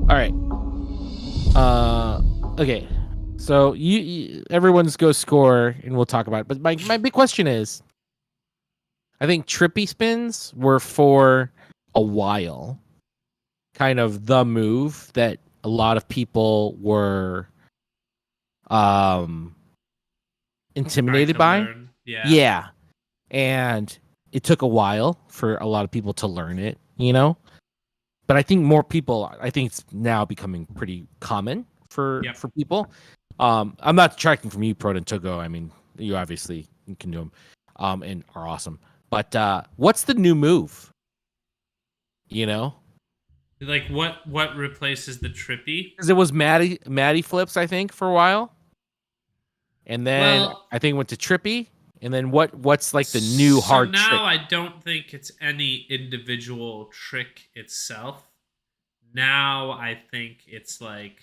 All right. Okay. So everyone's go score, and we'll talk about it. But my big question is, I think trippy spins were for a while kind of the move that a lot of people were intimidated by. Learn. Yeah. Yeah. And it took a while for a lot of people to learn it, you know? But I think more people, I think it's now becoming pretty common for people. I'm not detracting from you, Prod and Togo. I mean, you obviously can do them and are awesome. But what's the new move? You know? Like what replaces the trippy? Because it was Maddie flips, I think, for a while. And then I think it went to trippy. And then what's like the new hard trick? So now I don't think it's any individual trick itself. Now I think it's like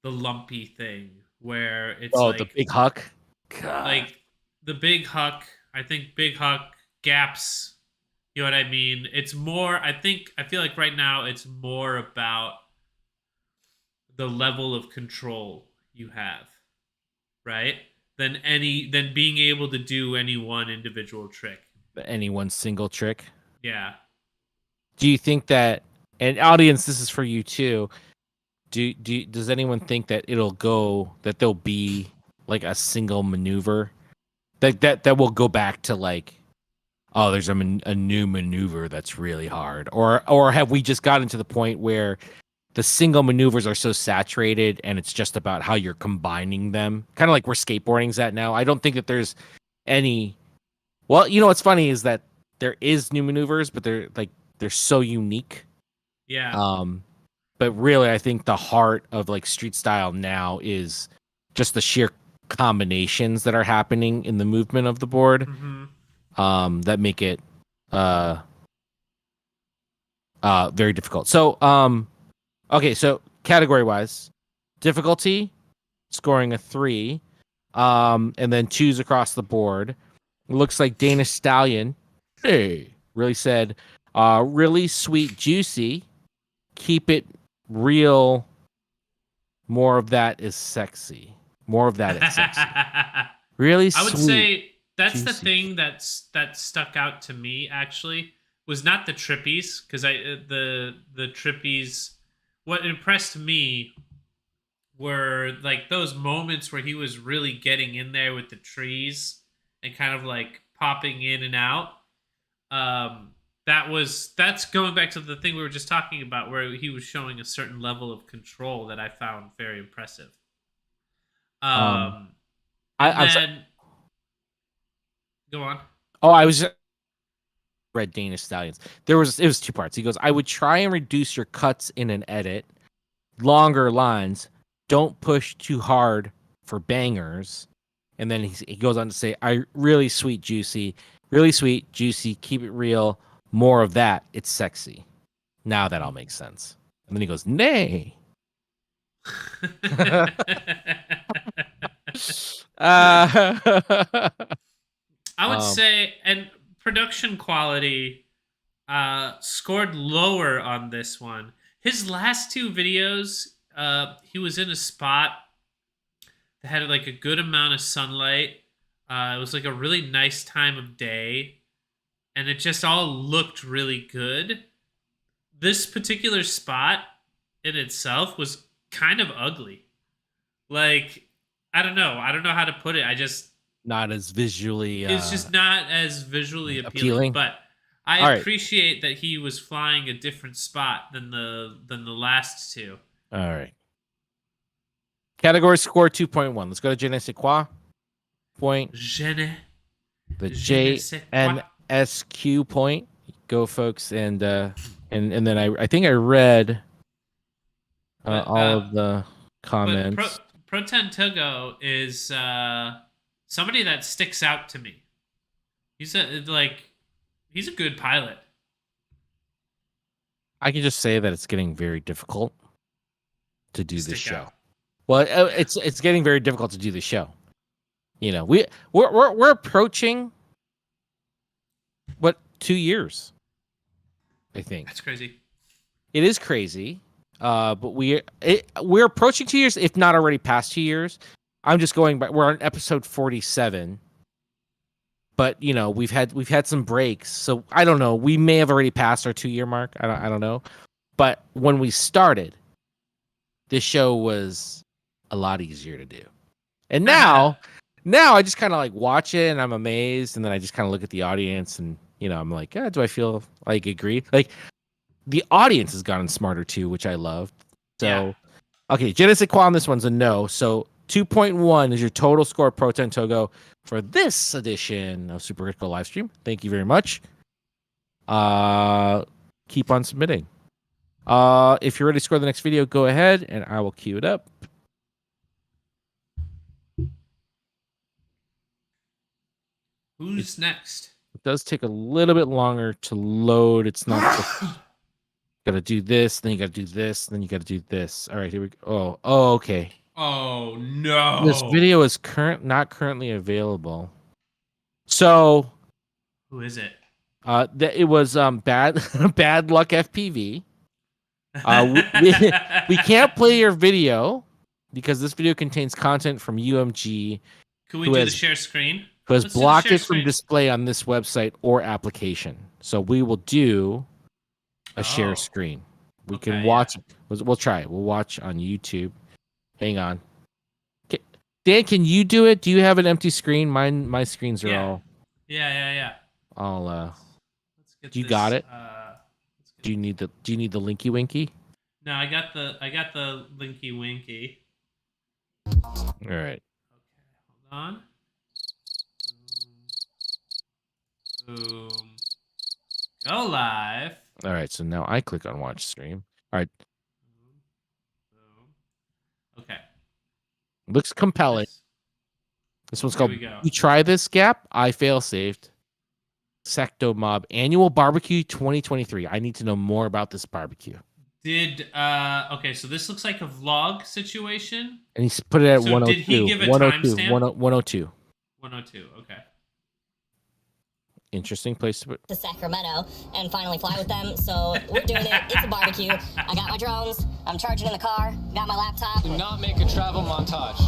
the lumpy thing where it's like the big huck. God. Like the big huck. I think big huck gaps. You know what I mean? It's more. I feel like right now it's more about the level of control you have, right? Than being able to do any one individual trick. Any one single trick? Yeah. Do you think that, and audience, this is for you too, does anyone think that there'll be like a single maneuver that will go back to like, oh, there's a new maneuver that's really hard, or have we just gotten to the point where the single maneuvers are so saturated and it's just about how you're combining them, kind of like where skateboarding's at now? I don't think that there's any. Well, you know what's funny is that there is new maneuvers, but they're so unique. Yeah. But really, I think the heart of like street style now is just the sheer combinations that are happening in the movement of the board. Mm-hmm. That make it very difficult. So okay, so category wise, difficulty, scoring a 3, and then 2s across the board. It looks like Danish Stallion, really said, really sweet, juicy, keep it real. More of that is sexy. More of that is sexy. Really sweet. I would say that's juicy. the thing that stuck out to me actually was not the trippies, because the trippies. What impressed me were like those moments where he was really getting in there with the trees and kind of like popping in and out. That's going back to the thing we were just talking about, where he was showing a certain level of control that I found very impressive. Go on. Oh, I was read Danish Stallions. It was 2 parts. He goes, I would try and reduce your cuts in an edit, longer lines, don't push too hard for bangers. And then he goes on to say, really sweet, juicy, keep it real, more of that, it's sexy. Now that all makes sense. And then he goes, nay. I would say, and production quality scored lower on this one. His last 2 videos, he was in a spot that had like a good amount of sunlight. It was like a really nice time of day, and it just all looked really good. This particular spot in itself was kind of ugly. Like, I don't know how to put it. Not as visually. It's just not as visually appealing. But I appreciate that he was flying a different spot than the last 2. All right. Category score 2.1. Let's go to Je ne sais quoi. Point. Je ne. The JNSQ point. go, folks, and then I think I read all of the comments. Proton Togo is somebody that sticks out to me. He's a good pilot. I can just say that it's getting very difficult to do this show. Out. Well, it's getting very difficult to do the show. You know, we're approaching 2 years. I think that's crazy. It is crazy, but we're approaching 2 years, if not already past 2 years. I'm just going by. We're on episode 47, but you know we've had some breaks, so I don't know. We may have already passed our 2 year mark. I don't know, but when we started, this show was a lot easier to do, and now I just kind of like watch it and I'm amazed, and then I just kind of look at the audience and you know I'm like, do I feel like agree? Like the audience has gotten smarter too, which I love. So, okay, je ne sais quoi on this one's a no. So 2.1 is your total score, Proton Togo, for this edition of Super Critical Livestream. Thank you very much. Keep on submitting. If you're ready to score the next video, go ahead and I will queue it up. Who's next? It does take a little bit longer to load. It's not just, gotta do this, then you gotta do this, then you gotta do this. All right, here we go. Oh, okay. Oh no! This video is not currently available. So, who is it? It was bad luck FPV. We can't play your video because this video contains content from UMG. Can we do the share screen? Who has blocked it from display on this website or application. So we will do a share screen. We can watch. Yeah. We'll try it. We'll watch on YouTube. Hang on. Dan, can you do it? Do you have an empty screen? My screens are all. Yeah. All. Let's get you got it. Do you need the Linky Winky? No, I got the Linky Winky. All right. Okay, hold on. Boom. Go live. All right, so now I click on watch stream. All right. Okay. Looks compelling. This one's called You Try This Gap. I fail saved. Secto Mob Annual Barbecue 2023. I need to know more about this barbecue. Okay, so this looks like a vlog situation. And he's put it at 102. Did he give a 102. timestamp? 102. 102, okay. Interesting place to put to Sacramento and finally fly with them. So we're doing it. It's a barbecue. I got my drones. I'm charging in the car. Got my laptop. Do not make a travel montage.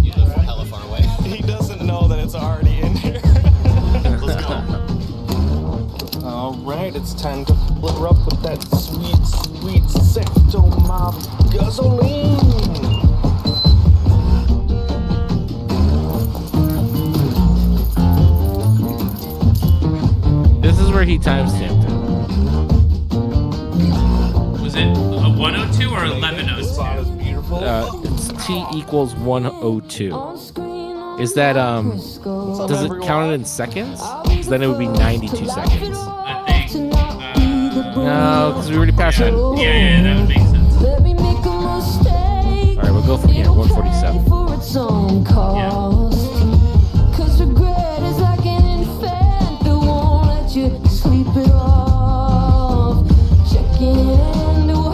You live hella far away. He doesn't know that it's already in here. Let's go. All right, it's time to flare up with that sweet Secto Mob gasoline. This is where he timestamped it. Was it a 102 or 1102? Beautiful. It's T equals 102. Is that does it count it in seconds? Because then it would be 92 seconds. I think. No, because we already passed it. Yeah, that would make sense. All right, we'll go from here. 147. Yeah.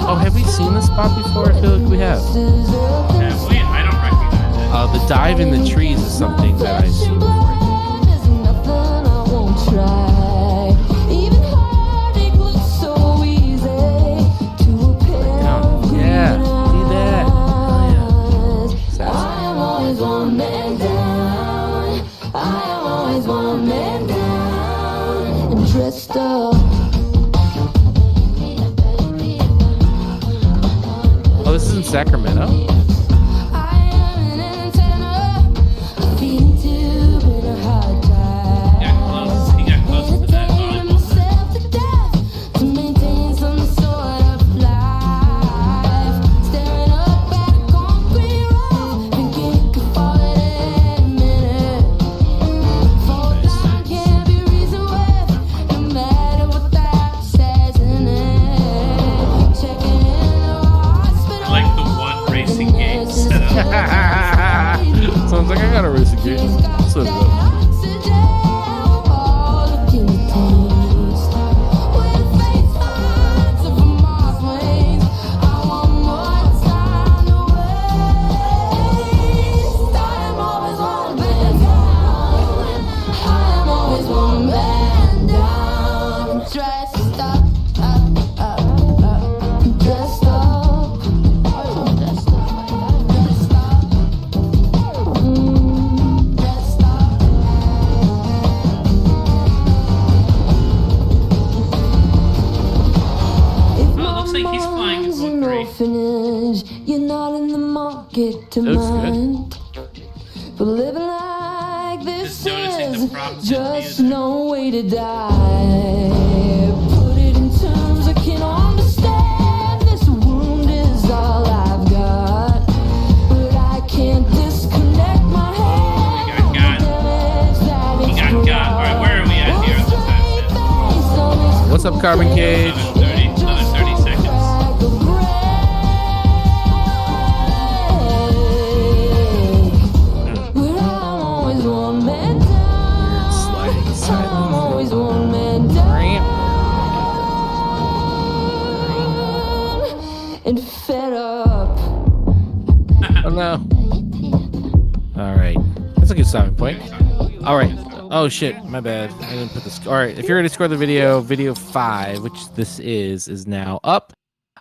Oh, have we seen this spot before? I feel like we have. Have we? I don't recognize it. The dive in the trees is something that I've seen before. Yeah, see that? Oh, yeah. Dressed up. Oh, this is in Sacramento? He got close to that volleyball net. orphanage. You're not in the market to Looks good. mind. But living like this Just noticing the is prompts in just music. no way to die. Put it in terms I can understand. This wound is all I've got. But I can't disconnect my head. We got God. We got God. Alright, where are we at here on the time? What's up, Carbon Cage? Another 30 seconds. Sliding aside. I'm always one man down and fed up. Oh no. All right. That's a good stopping point. All right. Oh shit, my bad. I didn't put this. All right. If you're ready to score the video 5, which this is now up.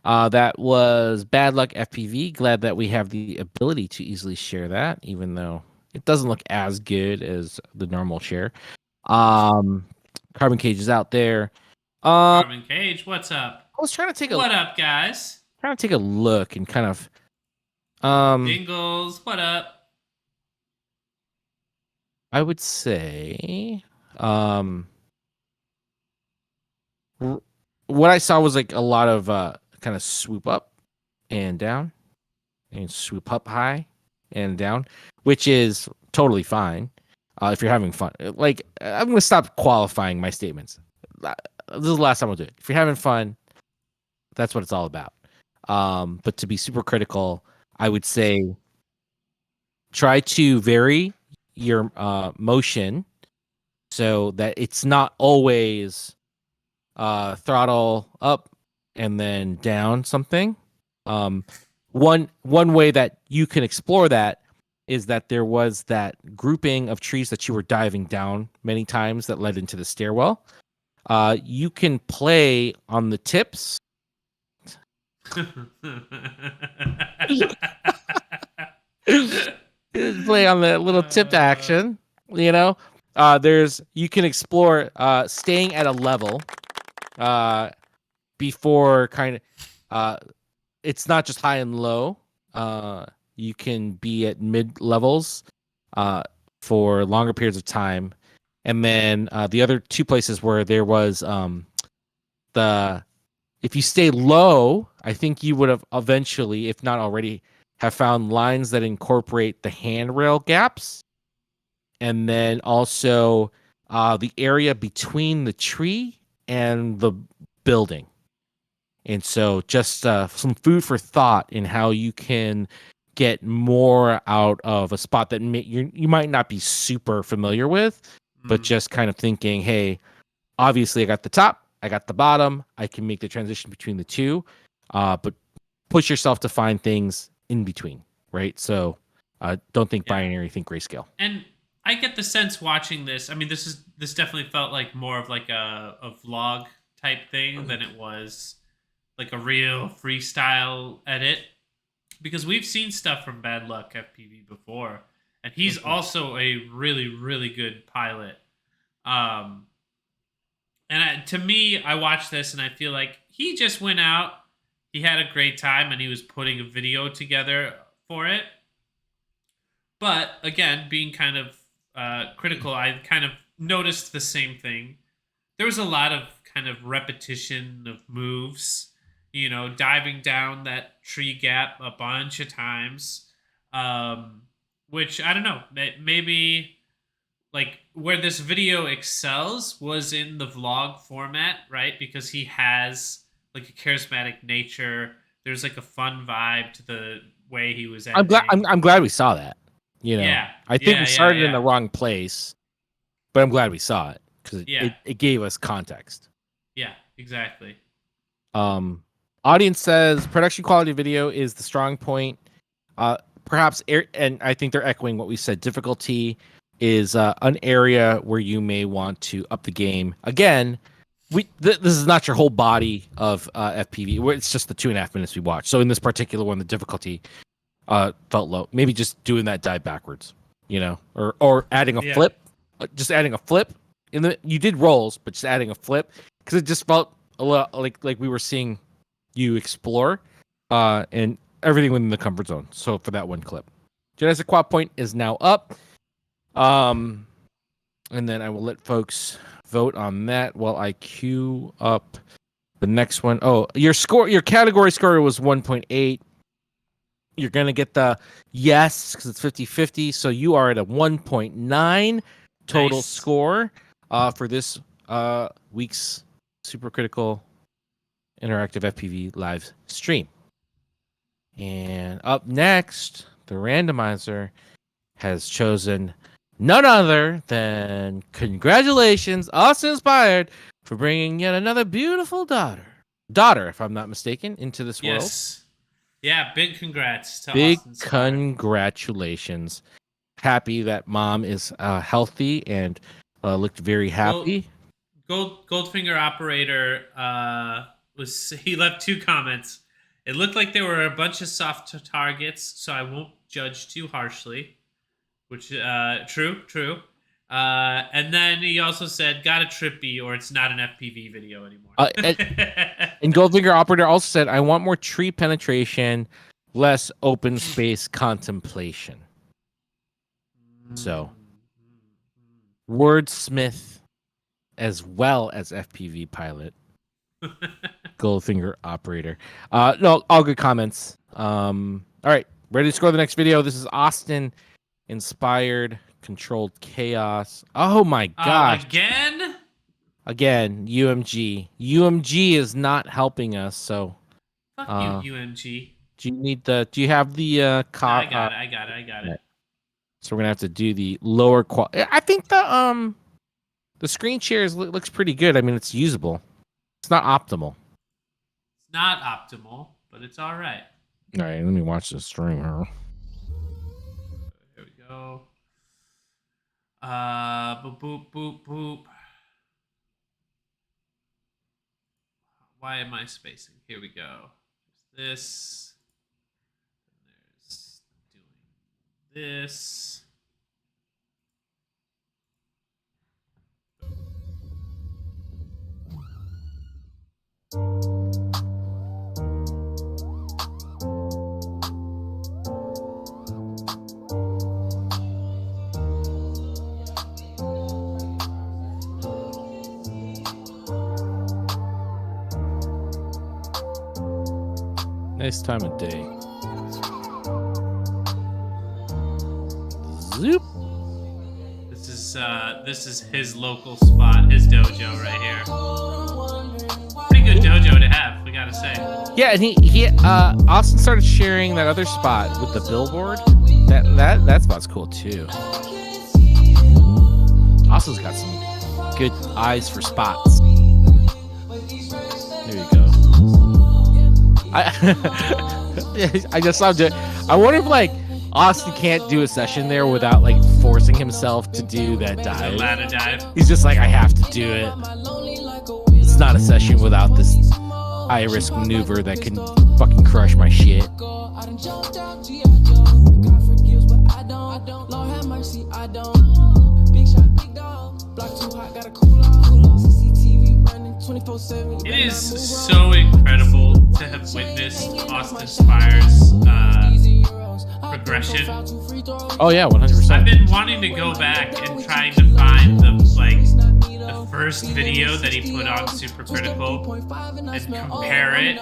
That was Bad Luck FPV. Glad that we have the ability to easily share that, even though it doesn't look as good as the normal share. Carbon Cage is out there. Carbon Cage, what's up? I was trying to take What up, guys? a look and kind of Dingles, what up? I would say what I saw was like a lot of kind of swoop up and down and swoop up high and down, which is totally fine if you're having fun. Like, I'm going to stop qualifying my statements. This is the last time I'll do it. If you're having fun, that's what it's all about. But to be super critical, I would say try to vary your motion so that it's not always throttle up and then down something. One way that you can explore that is that there was that grouping of trees that you were diving down many times that led into the stairwell. You can play on the tips. Play on the little tipped action, you know. You can explore staying at a level before kind of it's not just high and low. You can be at mid levels for longer periods of time, and then the other two places where there was if you stay low, I think you would have eventually, if not already, have found lines that incorporate the handrail gaps, and then also the area between the tree and the building. And so just some food for thought in how you can get more out of a spot that you might not be super familiar with, but just kind of thinking, hey, obviously I got the top, I got the bottom, I can make the transition between the two, but push yourself to find things in between, right? So don't think binary, think grayscale. And I get the sense watching this. I mean, this definitely felt like more of like a vlog type thing than it was like a real freestyle edit, because we've seen stuff from Bad Luck FPV before, and he's also a really, really good pilot. To me, I watched this and I feel like he just went out, he had a great time, and he was putting a video together for it. But again, being kind of critical, I kind of noticed the same thing. There was a lot of kind of repetition of moves, you know, diving down that tree gap a bunch of times, which, I don't know, maybe like where this video excels was in the vlog format, right? Because he has like a charismatic nature. There's like a fun vibe to the way he was editing. I'm glad we saw that. You know, Yeah. I think we started in yeah. the wrong place, but I'm glad we saw it because it gave us context. Yeah, exactly. Audience says production quality video is the strong point. Perhaps, and I think they're echoing what we said. Difficulty is an area where you may want to up the game. Again, this is not your whole body of FPV. It's just the 2.5 minutes we watched. So in this particular one, the difficulty felt low. Maybe just doing that dive backwards, you know, or adding a flip. Just adding a flip. You did rolls, but just adding a flip because it just felt a lot like we were seeing you explore. and everything within the comfort zone. So for that one clip, Genesis Quad Point is now up. And then I will let folks vote on that while I queue up the next one. Oh, your category score was 1.8. You're going to get the yes because it's 50-50. So you are at a 1.9 total score for this week's Supercritical Interactive FPV live stream. And up next, the randomizer has chosen none other than congratulations, Austin Inspired, for bringing yet another beautiful daughter, if I'm not mistaken, into this world. Yes. Yeah, big congrats to Big Austin Inspired. congratulations. Happy that mom is healthy and looked very happy. Goldfinger Operator he left 2 comments. It looked like there were a bunch of soft targets, so I won't judge too harshly. Which true. And then he also said, "Got a trippy, or it's not an FPV video anymore." And Goldfinger Operator also said, "I want more tree penetration, less open space contemplation." So, wordsmith as well as FPV pilot, Goldfinger Operator. No, all good comments. All right, ready to score the next video. This is Austin Inspired Controlled Chaos. Oh my gosh. Again, UMG. UMG is not helping us, so Fuck you, UMG. Do you have the I got it. So we're gonna have to do the lower quality. I think the screen shares looks pretty good. I mean, it's usable. It's not optimal. It's not optimal, but it's all right. All right, let me watch the stream here. Here we go. Boop. Why am I spacing? Here we go. There's this. There's doing this. Nice time of day. Zoop. This is his local spot, his dojo right here. Pretty good dojo to have, we gotta say. Yeah, and he Austin started sharing that other spot with the billboard. That spot's cool too. Austin's got some good eyes for spots. There you go. I just loved it. I wonder if like Austin can't do a session there without like forcing himself to do that dive. Ladder dive. He's just like, I have to do it. It's not a session without this high risk maneuver that can fucking crush my shit. It is so incredible to have witnessed Austin Spire's progression. Oh yeah, 100%. I've been wanting to go back and trying to find the first video that he put on Supercritical and compare it,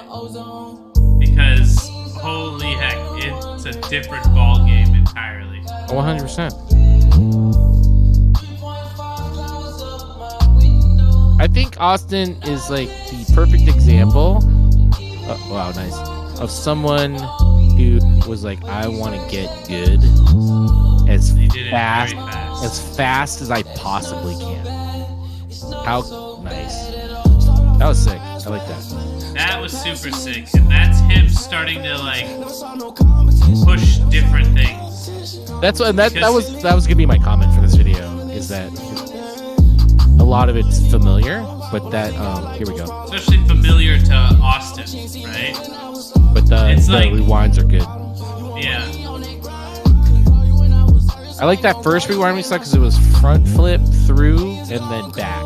because holy heck, it's a different ball game entirely. 100%. I think Austin is like the perfect example. Wow, nice. Of someone who was like, I want to get good as fast as I possibly can. How nice. That was sick. I like that. That was super sick, and that's him starting to like push different things. That's what that was gonna be my comment for this video. Is that a lot of it's familiar, but that here we go. Especially familiar to Austin, right? But the rewinds are good. Yeah. I like that first rewind we saw because it was front flip through and then back.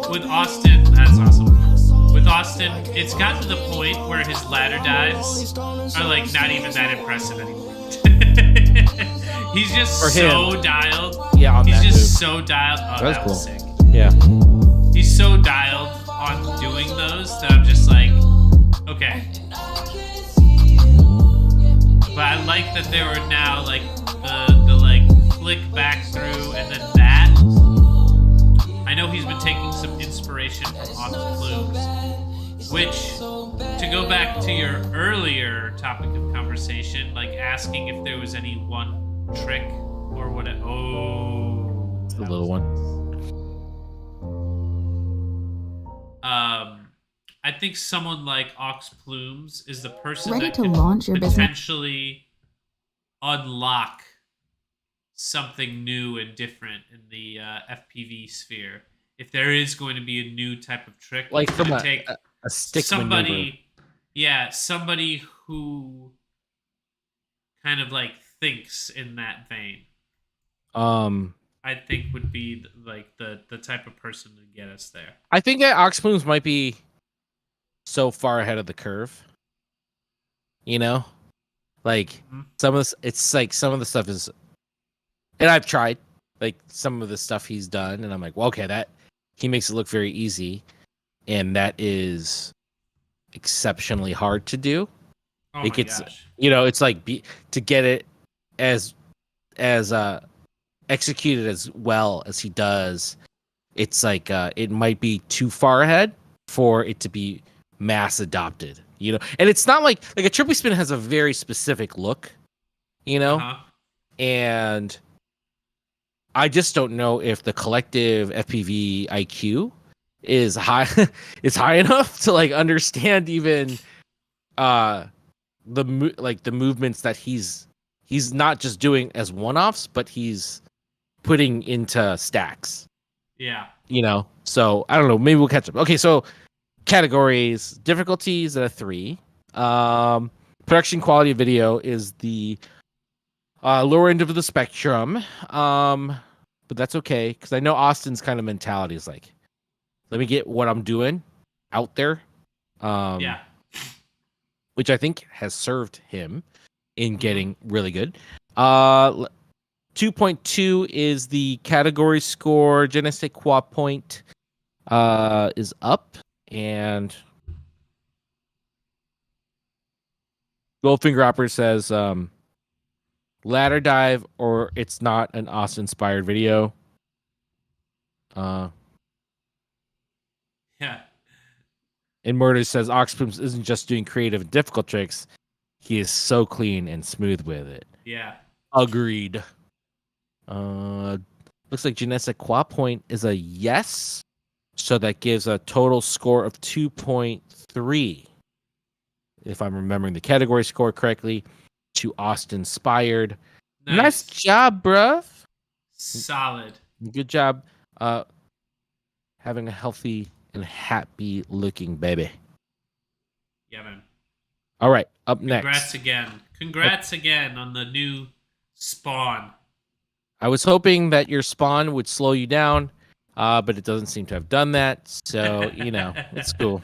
With Austin, that's awesome. With Austin, it's gotten to the point where his ladder dives are like not even that impressive anymore. He's just For so him. dialed. Yeah, on He's that just move. so dialed. Oh, That's that cool. was sick. Yeah. He's so dialed on doing those that I'm just like, okay. But I like that there were now like the like flick back through and then that. I know he's been taking some inspiration from Ox Plumes, which, to go back to your earlier topic of conversation, like asking if there was any one trick or what. Oh, The little one. I think someone like Ox Plumes is the person Ready that to can launch your business? potentially unlock something new and different in the FPV sphere. If there is going to be a new type of trick, Like it's from gonna a take stick somebody, maneuver. somebody who kind of like thinks in that vein. I think would be like the type of person to get us there. I think that Ox Plumes might be so far ahead of the curve. You know? Like some of this, it's like some of the stuff is, and I've tried like some of the stuff he's done, and I'm like, well, okay, that he makes it look very easy, and that is exceptionally hard to do. Oh Like my it's, gosh. it's like to get it as executed as well as he does. It's like it might be too far ahead for it to be mass adopted. And it's not like a trippy spin has a very specific look, Uh-huh. and I just don't know if the collective FPV IQ is high is high enough to like understand even the movements that he's not just doing as one-offs, but he's putting into stacks. Yeah. So I don't know, maybe we'll catch up. Okay, so categories: difficulties at a 3. Production quality of video is the lower end of the spectrum. But that's okay, because I know Austin's kind of mentality is like, let me get what I'm doing out there. Yeah. Which I think has served him in getting really good. 2.2 is the category score. Je ne sais quoi point is up, and Goldfinger Opera says ladder dive or it's not an Austin inspired video. Yeah. And Murder says Oxplumes isn't just doing creative and difficult tricks. He is so clean and smooth with it. Yeah. Agreed. Looks like Janessa Qua point is a yes. So that gives a total score of 2.3. If I'm remembering the category score correctly, to Austin Inspired. Nice job, bruv. Solid. Good job having a healthy and happy looking baby. Yeah, man. All right, up next. Congrats again on the new spawn. I was hoping that your spawn would slow you down, but it doesn't seem to have done that. So, it's cool.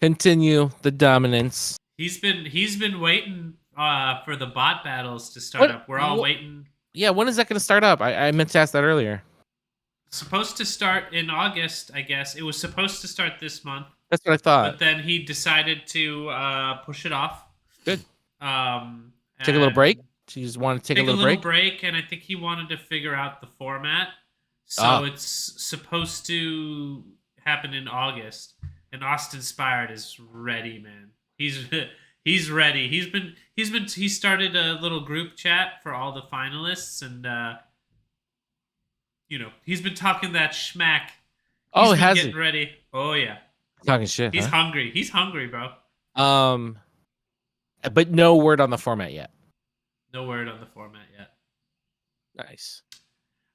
Continue the dominance. He's been waiting for the bot battles to start up. We're all waiting. Yeah, when is that going to start up? I meant to ask that earlier. Supposed to start in August, I guess. It was supposed to start this month. That's what I thought. But then he decided to push it off. Good. Take a little break? You just want to take a little break, and I think he wanted to figure out the format. So it's supposed to happen in August. And Austin Inspired is ready, man. He's ready. He started a little group chat for all the finalists, and he's been talking that schmack. Getting ready. Oh yeah. Talking shit. He's hungry. He's hungry, bro. But no word on the format yet. No word on the format yet. Nice.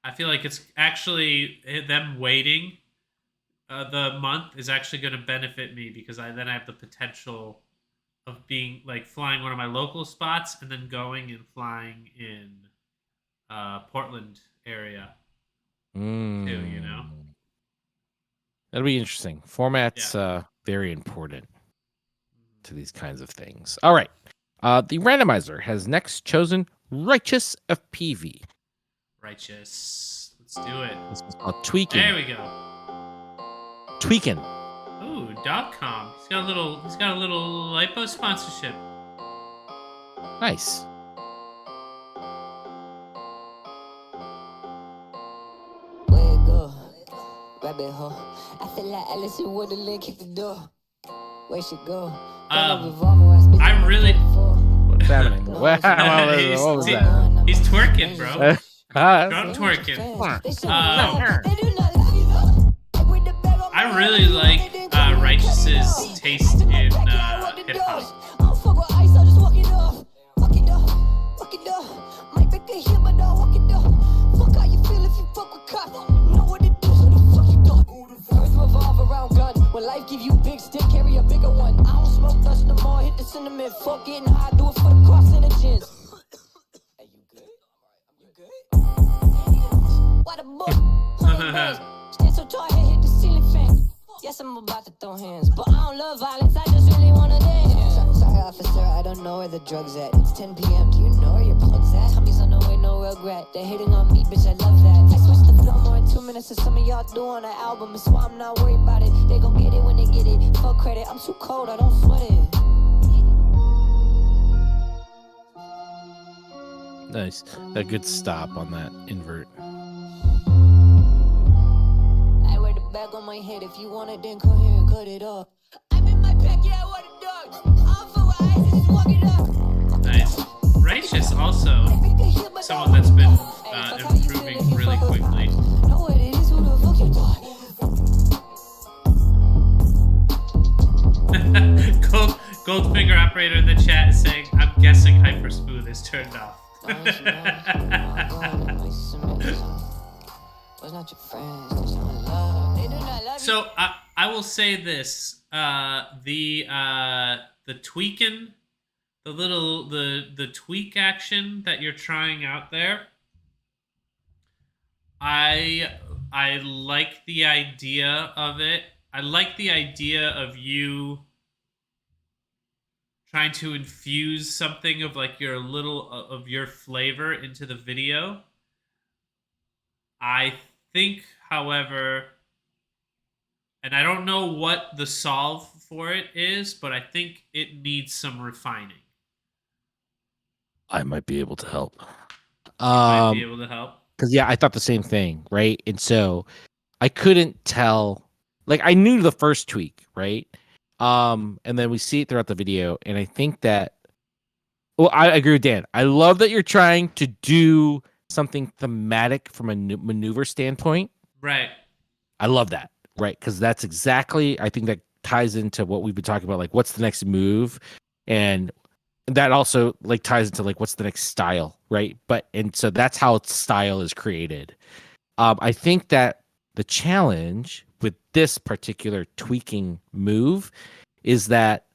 I feel like it's actually them waiting the month is actually going to benefit me, because then I have the potential of being like flying one of my local spots and then going and flying in Portland area too, That'll be interesting. Format's very important to these kinds of things. All right. The randomizer has next chosen Righteous FPV. Righteous. Let's do it. This is called Tweaking. There we go. Tweaking. Ooh, .com. He's got a little lipo sponsorship. Nice. Where it go? Rabbit hole. I feel like Alice in Wonderland kicked the door. Where she go? I'm really. What's happening? What was that? He's twerking, bro. Drunk twerking. I really like Righteous's taste in hip hop. When life give you big stick, carry a bigger one. I don't smoke dust no more, hit the cinnamon. Fuck getting high, do it for the carcinogens. Hey, you good? You good? Why the book? Stand so tall, hit the ceiling fan. Yes, I'm about to throw hands, but I don't love violence, I just really wanna dance. Sorry, officer, I don't know where the drugs at. It's 10 p.m., do you know where your plug's at? Tommy's on the way, no regret. They're hitting on me, bitch, I love that. I switched the flow more in 2 minutes than some of y'all do on an album. That's why I'm not worried about it. They gon' get it when they get it. Fuck credit, I'm too cold, I don't sweat it. Nice. A good stop on that invert. I wear the bag on my head. If you want it, then come here and cut it off. I'm in my pack, yeah, I want a dog. I'm for eyes, just walk it up. Nice. Righteous also someone that's been improving really quickly. Know what it is, who the fuck you thought? Goldfinger operator in the chat is saying, I'm guessing Hyper Smooth is turned off. So I will say this: the tweaking, the tweak action that you're trying out there. I like the idea of it. I like the idea of you trying to infuse something of like your little of your flavor into the video. I think, however, and I don't know what the solve for it is, but I think it needs some refining. I might be able to help. Might be able to help. Because yeah, I thought the same thing, right? And so I couldn't tell. Like I knew the first tweak, right? And then we see it throughout the video, and I think that. Well, I agree with Dan. I love that you're trying to do something thematic from a maneuver standpoint. Right. I love that, right? Because that's exactly. I think that ties into what we've been talking about, like what's the next move, and that also like ties into like what's the next style, right? And so that's how style is created. I think that the challenge with this particular tweaking move is that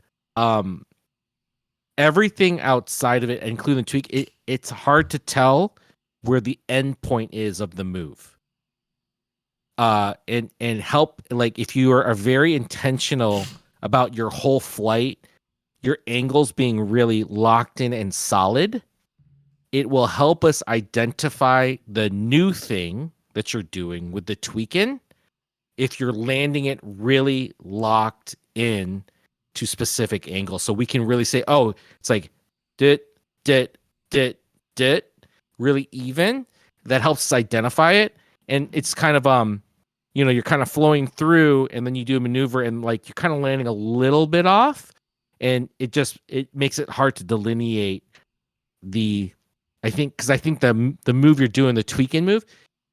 everything outside of it, including the tweak, it's hard to tell where the end point is of the move. And help, like if you are very intentional about your whole flight, your angles being really locked in and solid, it will help us identify the new thing that you're doing with the tweaking if you're landing it really locked in to specific angles. So we can really say, oh, it's like dit, really even. That helps us identify it. And it's kind of you're kind of flowing through, and then you do a maneuver and like you're kind of landing a little bit off, and it makes it hard to delineate I think the move you're doing, the tweaking move,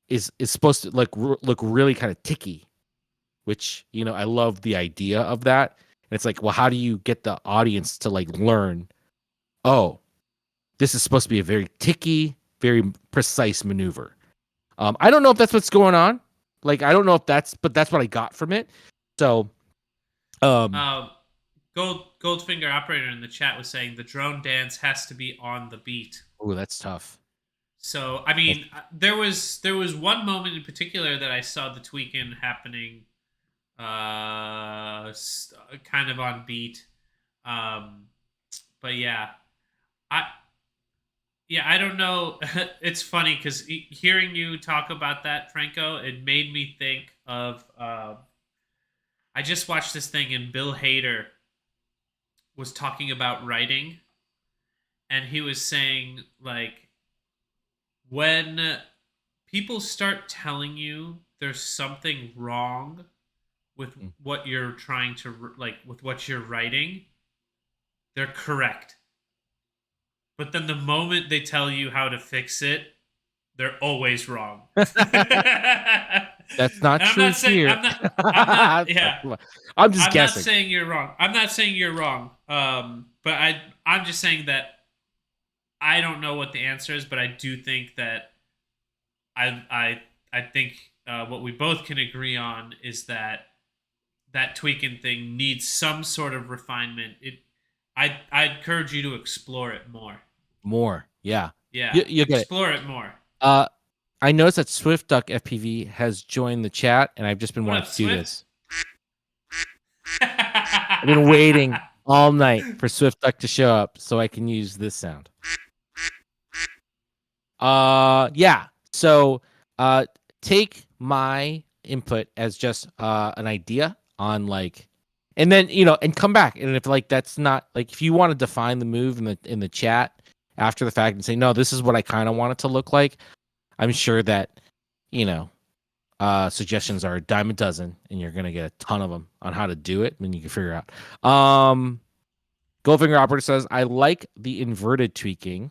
is supposed to look really kind of ticky, which I love the idea of that. And it's like, well, how do you get the audience to like learn? Oh, this is supposed to be a very ticky, very precise maneuver. I don't know if that's what's going on. Like, I don't know if but that's what I got from it. So, Goldfinger operator in the chat was saying the drone dance has to be on the beat. Oh, that's tough. So, I mean, there was one moment in particular that I saw the tweaking happening kind of on beat. But yeah, I I don't know. It's funny because hearing you talk about that, Franco, it made me think of. I just watched this thing, and Bill Hader was talking about writing, and he was saying like when people start telling you there's something wrong with what you're trying to with what you're writing, they're correct. But then the moment they tell you how to fix it, they're always wrong. That's not And true here. I'm just guessing. Not saying you're wrong. I'm not saying you're wrong. But I'm just saying that I don't know what the answer is, but I do think that I think what we both can agree on is that tweaking thing needs some sort of refinement. I encourage you to explore it more. More, yeah. Yeah, you get explore it more. I noticed that Swift Duck FPV has joined the chat, and I've just been wanting to do this. I've been waiting all night for Swift Duck to show up so I can use this sound. Yeah. So take my input as just an idea on like, and then and come back, and if like that's not like, if you want to define the move in the chat after the fact and say, no, this is what I kind of want it to look like, I'm sure that suggestions are a dime a dozen, and you're gonna get a ton of them on how to do it, and you can figure out. Goldfinger Operator says, I like the inverted tweaking.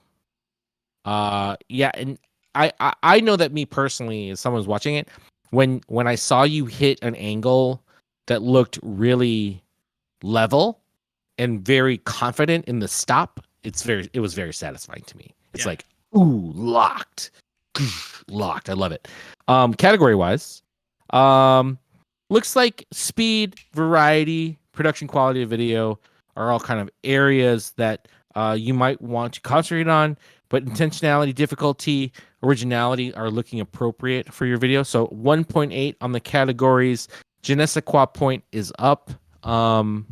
Yeah, and I know that me personally, as someone's watching it, when I saw you hit an angle that looked really level and very confident in the stop, it was very satisfying to me. It's like, ooh, locked. Locked. I love it. Category wise, looks like speed, variety, production quality of video are all kind of areas that you might want to concentrate on, but intentionality, difficulty, originality are looking appropriate for your video. So 1.8 on the categories. Je ne sais quoi point is up. And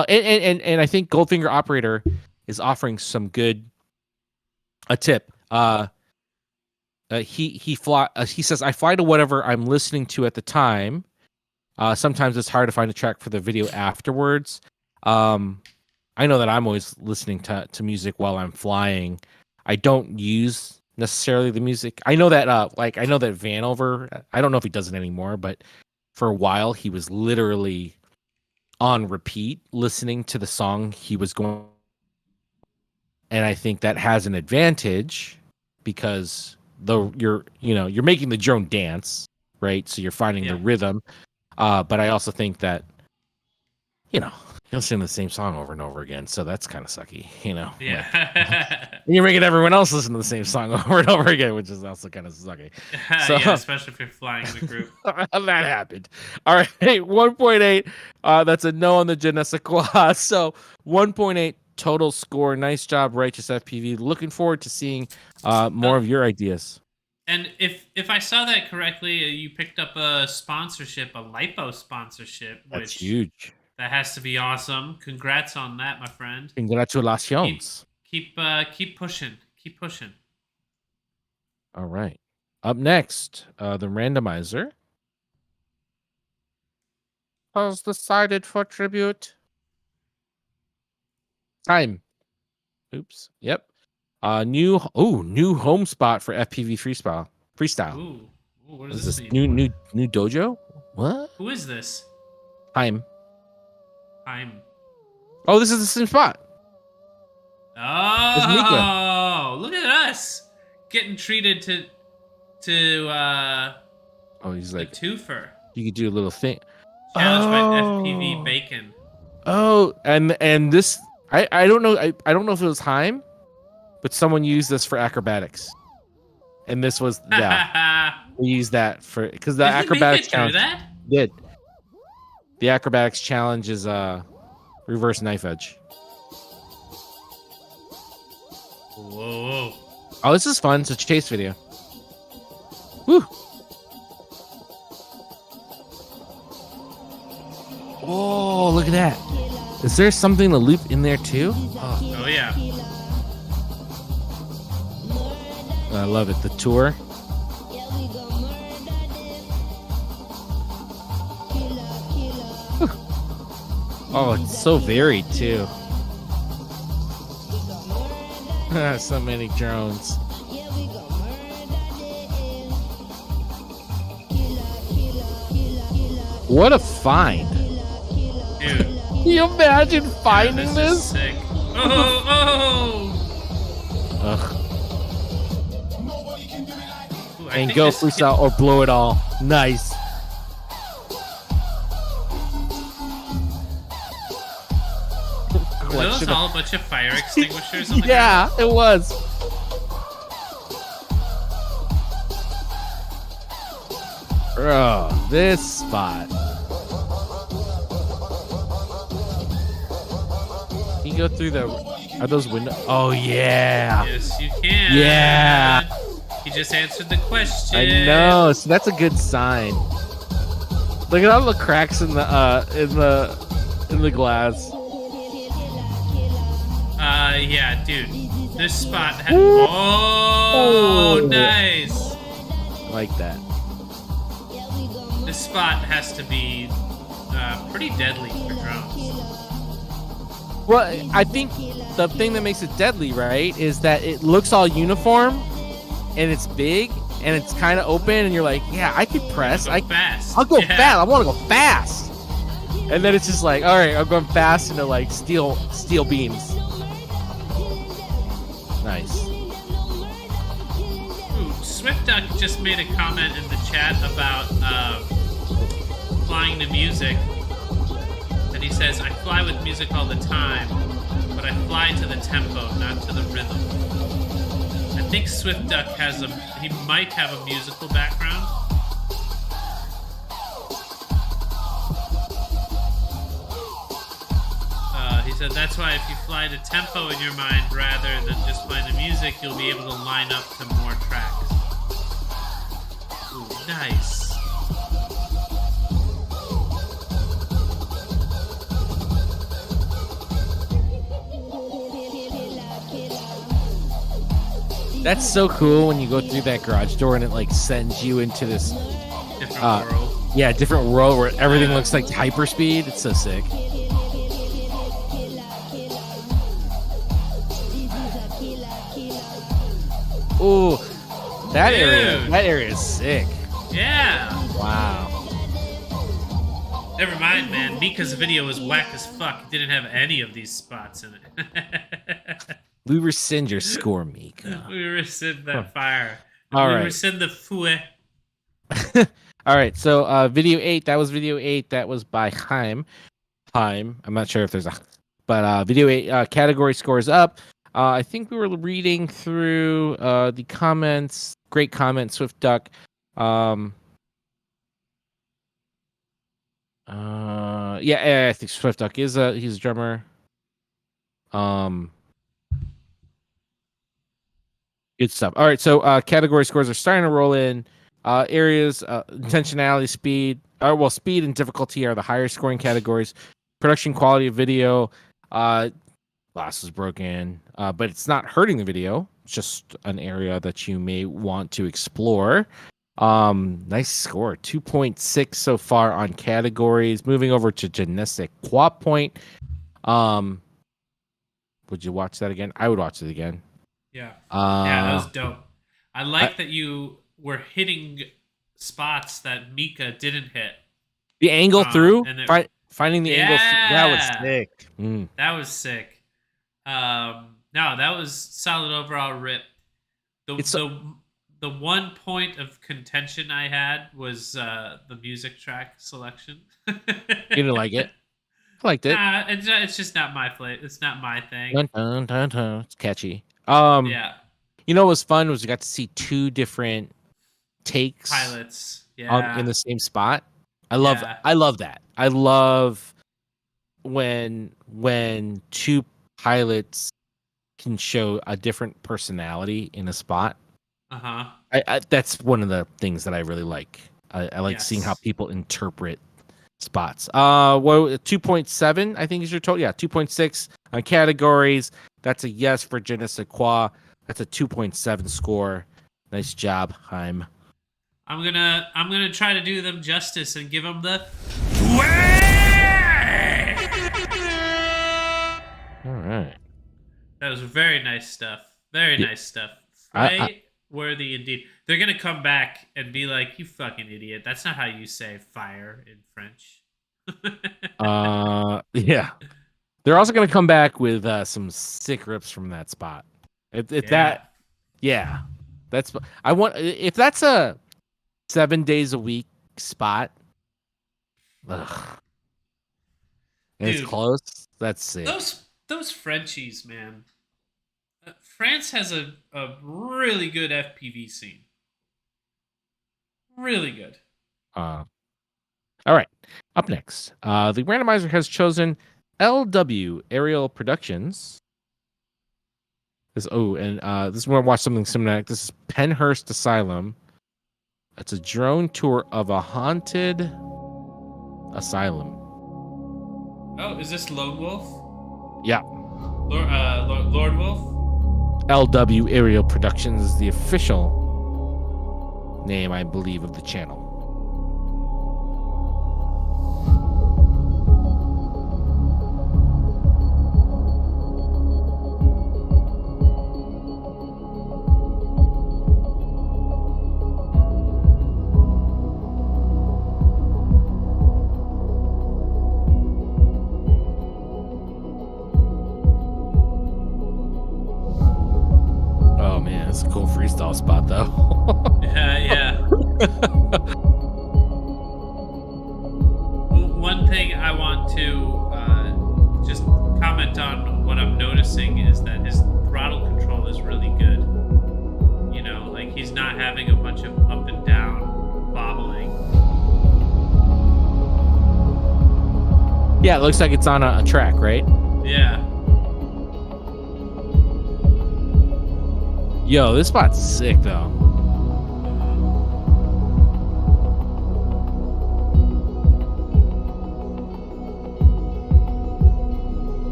I think Goldfinger Operator is offering some good a tip. He says, I fly to whatever I'm listening to at the time. Sometimes it's hard to find a track for the video afterwards. I know that I'm always listening to music while I'm flying. I don't use necessarily the music. I know that Vanover, I don't know if he does it anymore, but for a while he was literally on repeat listening to the song he was going. And I think that has an advantage because you're making the drone dance, right? So you're finding the rhythm. But I also think that, you're listening to the same song over and over again. So that's kind of sucky, Yeah. And you're making everyone else listen to the same song over and over again, which is also kind of sucky. So, yeah, especially if you're flying in a group. That happened. All right, 1.8. That's a no on the je ne sais quoi. So 1.8 total score. Nice job, Righteous FPV. Looking forward to seeing more of your ideas. And if I saw that correctly, you picked up a sponsorship, a lipo sponsorship. That's huge. That has to be awesome. Congrats on that, my friend. Congratulations. Keep pushing. Keep pushing. All right. Up next, the randomizer has decided for tribute. Time. Oops. Yep. New home spot for FPV freestyle. Ooh, what does this mean? New dojo? What? Who is this? Time. Oh, this is the same spot. Oh, look at us getting treated to he's like a twofer. You could do a little thing. Challenged by FPV Bacon. Oh, and this I don't know. I don't know if it was Heim, but someone used this for acrobatics. And this was we used that for because the acrobatics challenge did. The acrobatics challenge is reverse knife edge. Whoa. Oh, this is fun. It's a chase video. Woo. look at that. Is there something to loop in there too? Oh yeah. I love it. The tour. Oh, it's so varied too. So many drones. What a find. Dude. Can you imagine finding Is this? sick. Oh! Ugh. Ooh, I And think go this freestyle or blow it all. Nice. Were those all a bunch of fire extinguishers on the Yeah, it was. Bro, this spot. You go through the. Are those windows? Oh, yeah. Yes, you can. Yeah. He just answered the question. I know. So that's a good sign. Look at all the cracks in the glass. Yeah, dude. This spot has. Oh, Ooh. nice. Like that. This spot has to be pretty deadly for drones. Well, I think the thing that makes it deadly, right, is that it looks all uniform, and it's big, and it's kind of open, and you're like, yeah, I could press. Go fast. I'll go Yeah. fast. I want to go fast. And then it's just like, all right, I'm going fast into like steel beams. Nice. Ooh, Swift Duck just made a comment in the chat about flying to music. And he says, I fly with music all the time, but I fly to the tempo, not to the rhythm. I think Swift Duck he might have a musical background. He said that's why if you fly to tempo in your mind rather than just flying to music, you'll be able to line up to more tracks. Ooh, nice. That's so cool when you go through that garage door and it like sends you into this Different world. yeah, different world where everything looks like hyperspeed. It's so sick. Ooh, that area is sick. Yeah. Wow. Never mind, man. Mika's video was whack as fuck. It didn't have any of these spots in it. We rescind your score, Mika. We rescind that fire. All we right. rescind the fouet. All right, so video 8, that was video 8. That was by Haim. I'm not sure if there's a, but video 8 category scores up. I think we were reading through the comments. Great comment, Swift Duck. Yeah, I think Swift Duck he's a drummer. Good stuff. All right, so category scores are starting to roll in. Areas, intentionality, speed. Speed and difficulty are the higher scoring categories. Production quality of video. Glass is broken, but it's not hurting the video. It's just an area that you may want to explore. Nice score, 2.6 so far on categories. Moving over to genetic quad point. Would you watch that again? I would watch it again. Yeah. Yeah, that was dope. I like that you were hitting spots that Mika didn't hit. The angle through, and finding the angle. That was sick. That was sick. No, that was solid overall rip. The one point of contention I had was the music track selection. You didn't like it? I liked it. Nah, it's just not my flavor. It's not my thing. Dun, dun, dun, dun. It's catchy. Yeah. You know what was fun was we got to see two different takes Pilots. Yeah. in the same spot. I love that. I love when two pilots can show a different personality in a spot. Uh-huh. That's one of the things that I really like. I like Yes. seeing how people interpret spots. What 2.7? I think is your total. Yeah, 2.6 on categories. That's a yes for Je ne sais quoi. That's a 2.7 score. Nice job, Heim. I'm gonna try to do them justice and give them the. All right. That was very nice stuff. Very Yeah. nice stuff. I- Flay worthy indeed. They're gonna come back and be like, "You fucking idiot! That's not how you say fire in French." Yeah. They're also gonna come back with some sick rips from that spot. If that, yeah, that's I want. If that's a 7 days a week spot, ugh, and it's Dude. close. That's sick. Those Frenchies, man. France has a really good FPV scene. Really good. All right. Up next, the randomizer has chosen LW Aerial Productions. This this is when I watch something cinematic. This is Penhurst Asylum. It's a drone tour of a haunted asylum. Oh, is this Lone Wolf? Yeah. Lord Wolf? LW Aerial Productions is the official name, I believe, of the channel. Oh man, it's a cool freestyle spot though. Yeah. One thing I want to just comment on what I'm noticing is that his throttle control is really good. You know, like he's not having a bunch of up and down bobbling. Yeah, it looks like it's on a track, right? Yeah. Yo, this spot's sick though.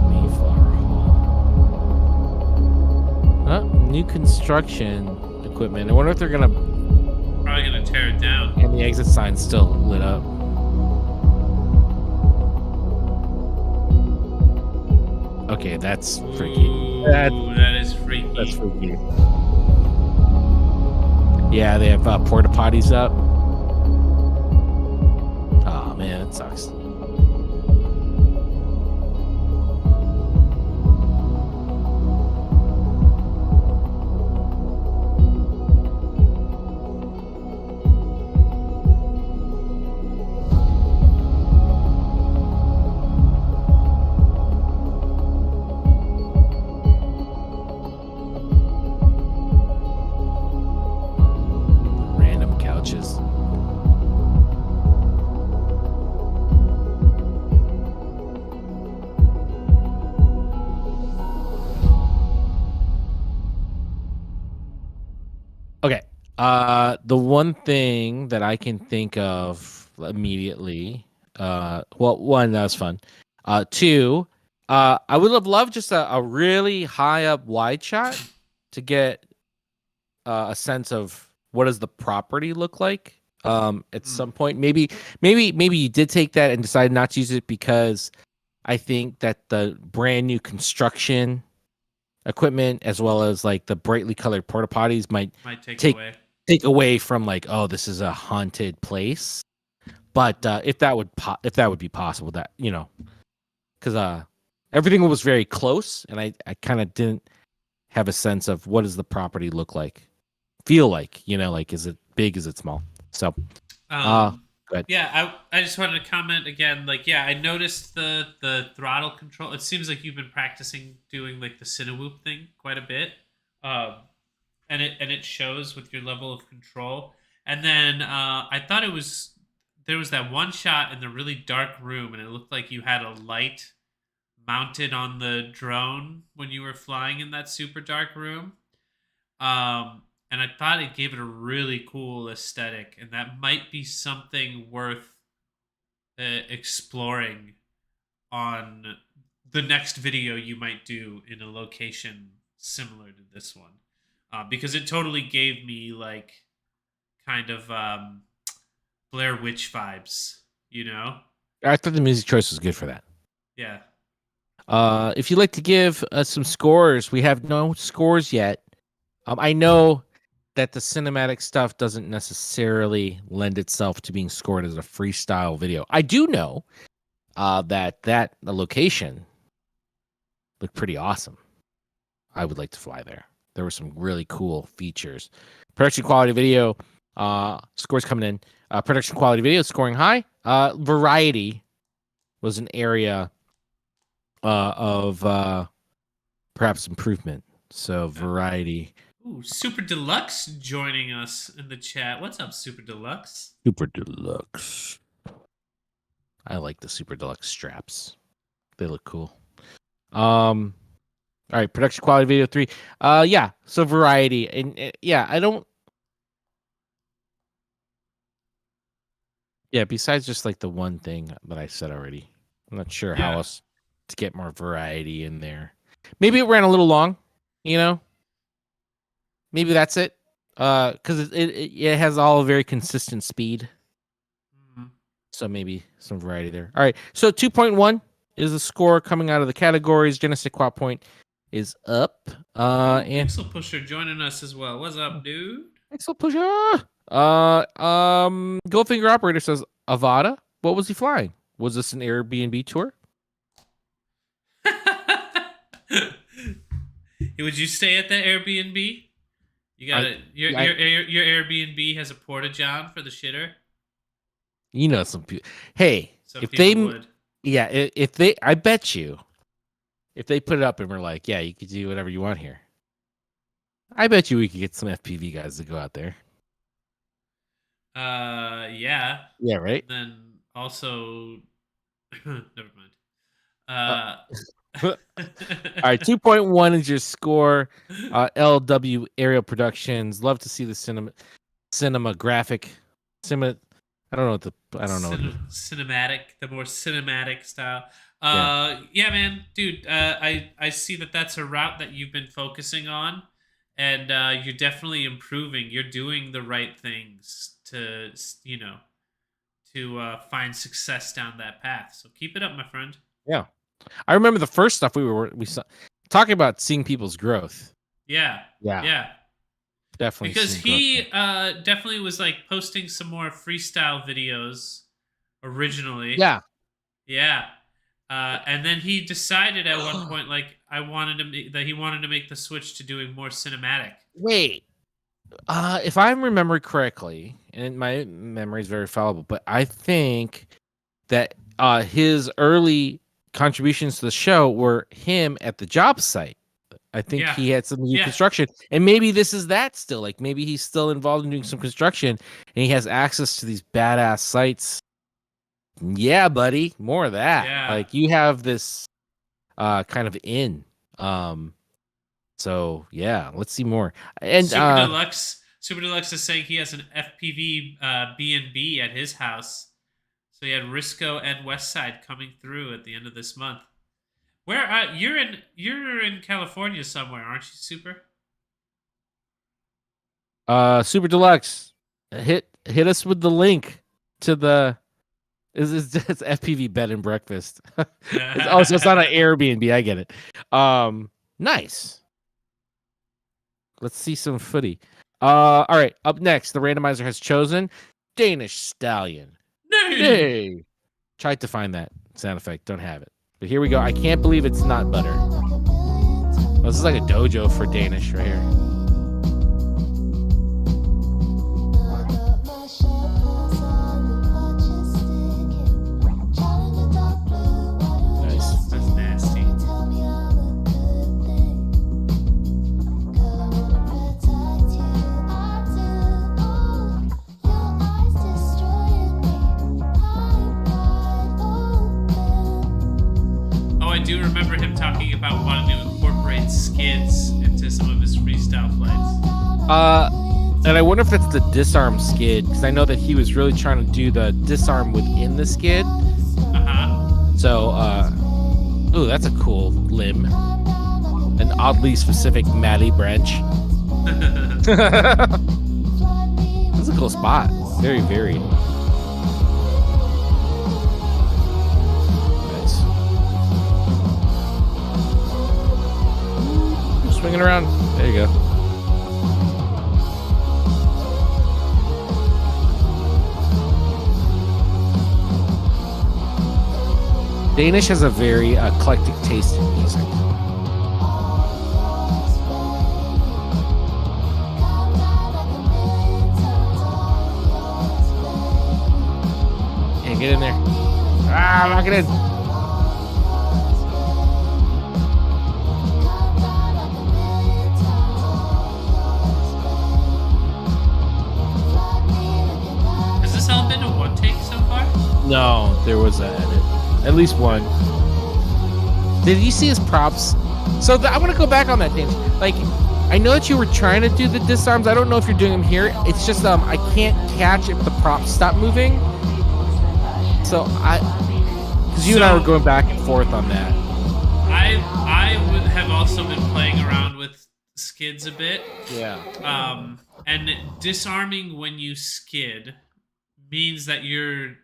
Mayflower Hall. New construction equipment. I wonder if they're gonna. Probably gonna tear it down. And the exit sign's still lit up. Okay, that's freaky. Ooh, that is freaky. That's freaky. Yeah, they have porta potties up. Oh man, it sucks. Random couches. Okay. The one thing that I can think of immediately, well, one, that was fun. Two, I would have loved just a really high up wide shot to get a sense of what does the property look like. At some point, maybe you did take that and decided not to use it because I think that the brand new construction equipment as well as like the brightly colored porta potties might take away from like, oh, this is a haunted place. But if that would be possible, that, you know, because everything was very close and I kind of didn't have a sense of what does the property look like, feel like, you know, like is it big, is it small? So go ahead. Yeah, I just wanted to comment again. Like, yeah, I noticed the throttle control. It seems like you've been practicing doing like the Cinewhoop thing quite a bit, and it shows with your level of control. And then I thought there was that one shot in the really dark room, and it looked like you had a light mounted on the drone when you were flying in that super dark room. And and I thought it gave it a really cool aesthetic, and that might be something worth exploring on the next video you might do in a location similar to this one, because it totally gave me like kind of Blair Witch vibes, you know? I thought the music choice was good for that. Yeah. If you'd like to give us some scores, we have no scores yet. I know that the cinematic stuff doesn't necessarily lend itself to being scored as a freestyle video. I do know that the location looked pretty awesome. I would like to fly there. There were some really cool features. Production quality video scores coming in. Production quality video scoring high. Variety was an area of perhaps improvement. So variety. Ooh, Super Deluxe joining us in the chat. What's up, Super Deluxe? Super Deluxe. I like the Super Deluxe straps. They look cool. All right, production quality video 3. Yeah, so variety. And yeah, I don't. Yeah, besides just like the one thing that I said already. I'm not sure how else to get more variety in there. Maybe it ran a little long, you know? Maybe that's it. Because it has all a very consistent speed. Mhm. So maybe some variety there. All right. So 2.1 is the score coming out of the categories. Genesis Quad Point is up. And Pixel Pusher joining us as well. What's up, dude? Pixel Pusher. Goldfinger Operator says Avada. What was he flying? Was this an Airbnb tour? Would you stay at the Airbnb? You got it. Your Airbnb has a porta john for the shitter. You know some people. Hey, Some if people they, would. yeah, if they, I bet you, if they put it up and we're like, yeah, you could do whatever you want here. I bet you we could get some FPV guys to go out there. Yeah. Yeah, right. Then also, never mind. All right, 2.1 is your score. LW Aerial Productions. Love to see the cinematographic. I don't know Cinematic, the more cinematic style. Yeah. Yeah, man, dude. I see that's a route that you've been focusing on, and you're definitely improving. You're doing the right things to find success down that path. So keep it up, my friend. Yeah. I remember the first stuff we saw talking about seeing people's growth. Yeah. Definitely. Because seeing he growth. definitely was like posting some more freestyle videos originally. Yeah. And then he decided at one point, like, he wanted to make the switch to doing more cinematic. Wait. If I remember correctly, and my memory is very fallible, but I think that his early contributions to the show were him at the job site. I think he had some new construction, and maybe this is that still. Like maybe he's still involved in doing some construction, and he has access to these badass sites. Yeah, buddy, more of that. Yeah. Like you have this kind of in. So yeah, let's see more. And Super Deluxe is saying he has an FPV B&B at his house. So he had Risco and Westside coming through at the end of this month. Where you're in California somewhere, aren't you, Super? Super Deluxe, hit us with the link to the. It's FPV bed and breakfast. So it's not an Airbnb. I get it. Nice. Let's see some footy. All right. Up next, the randomizer has chosen Danish Stallion. Hey. Tried to find that sound effect. Don't have it. But here we go. I can't believe it's not butter. Oh, this is like a dojo for Danish right here. Nice. That's nasty. Oh, I do remember him talking about wanting to incorporate skids into some of his freestyle flights. And I wonder if it's the disarm skid, because I know that he was really trying to do the disarm within the skid. So, ooh, that's a cool limb. An oddly specific Matty branch. That's a cool spot. Very varied. Nice. Swinging around. There you go. Danish has a very eclectic taste in music. Yeah, get in there. Lock it in. Has this all been a one take so far? No, there was a edit. At least one. Did you see his props? So I'm gonna go back on that, Danish. Like, I know that you were trying to do the disarms. I don't know if you're doing them here. It's just I can't catch if the props stop moving. So because you and I were going back and forth on that. I would have also been playing around with skids a bit. Yeah. And disarming when you skid means that you're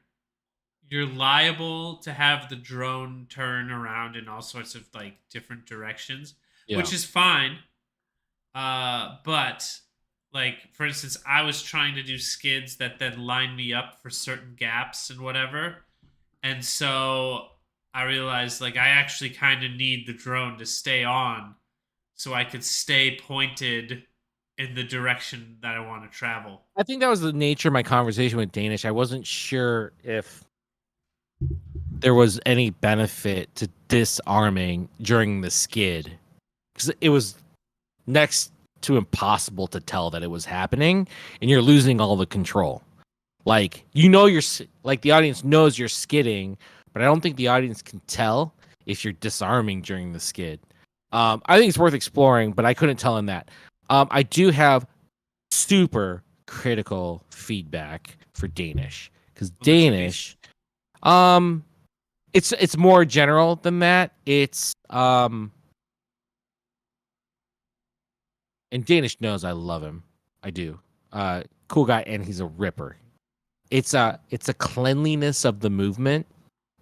liable to have the drone turn around in all sorts of like different directions, which is fine. But like, for instance, I was trying to do skids that then line me up for certain gaps and whatever. And so I realized like I actually kind of need the drone to stay on so I could stay pointed in the direction that I want to travel. I think that was the nature of my conversation with Danish. I wasn't sure if there was any benefit to disarming during the skid, because it was next to impossible to tell that it was happening, and you're losing all the control. Like, you're like, the audience knows you're skidding, but I don't think the audience can tell if you're disarming during the skid. I think it's worth exploring, but I couldn't tell him that. I do have super critical feedback for Danish, because Danish, it's more general than that. It's and Danish knows I love him. I do. Cool guy, and he's a ripper. It's a cleanliness of the movement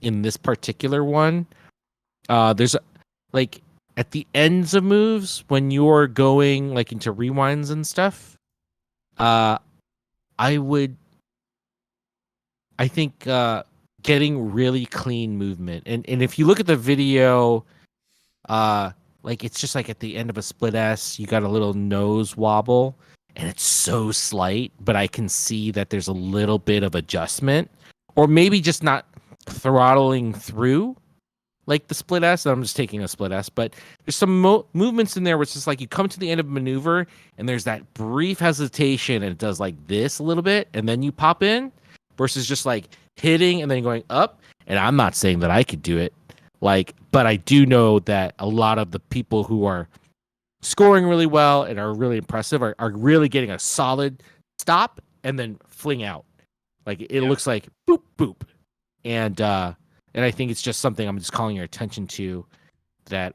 in this particular one. There's like at the ends of moves when you're going like into rewinds and stuff. I think getting really clean movement, and if you look at the video, like it's just like at the end of a split S, you got a little nose wobble, and it's so slight, but I can see that there's a little bit of adjustment, or maybe just not throttling through like the split S. I'm just taking a split S, but there's some movements in there where it's just like you come to the end of a maneuver and there's that brief hesitation and it does like this a little bit and then you pop in, versus just like hitting and then going up. And I'm not saying that I could do it, like, but I do know that a lot of the people who are scoring really well and are really impressive are really getting a solid stop and then fling out. Like it looks like boop, boop. And I think it's just something I'm just calling your attention to, that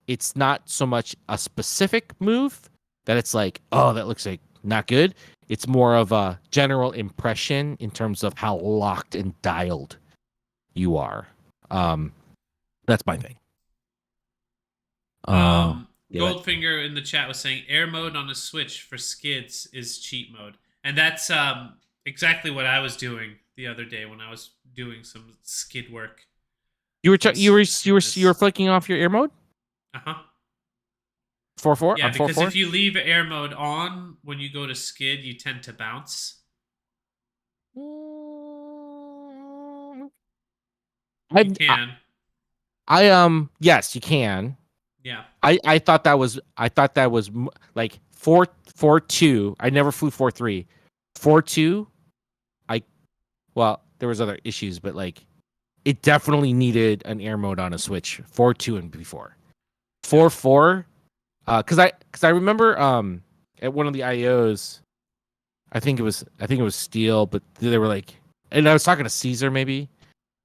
it's not so much a specific move that it's like, oh, that looks like not good. It's more of a general impression in terms of how locked and dialed you are. That's my thing. Goldfinger in the chat was saying air mode on a Switch for skids is cheat mode, and that's exactly what I was doing the other day when I was doing some skid work. You were flicking off your air mode? 4-4? Yeah, because 4-4? if you leave air mode on when you go to skid, you tend to bounce. You can. Yes, you can. Yeah. I thought that was like 4-4-2. I never flew 4-3. 4-2. Well, there was other issues, but like it definitely needed an air mode on a Switch. 4-2 and before. 4-4. Because I remember at one of the IOs. I think it was Steel, but they were like, and I was talking to Caesar maybe,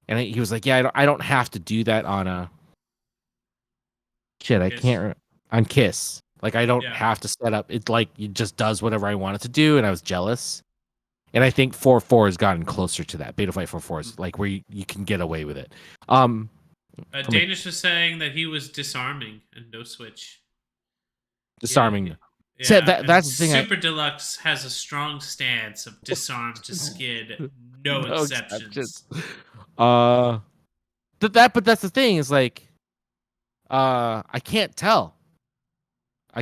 and he was like, "Yeah, I don't have to do that on a shit. I Kiss. can't on Kiss. Like I don't Yeah. have to set up. It like it just does whatever I want it to do." And I was jealous. And I think 4.4 has gotten closer to that. Beta Flight 4.4 is like where you can get away with it. Danish was saying that he was disarming and no switch. Disarming. Yeah, So that's the thing. Super Deluxe has a strong stance of disarm to skid, no exceptions. But that's the thing is like, I can't tell. I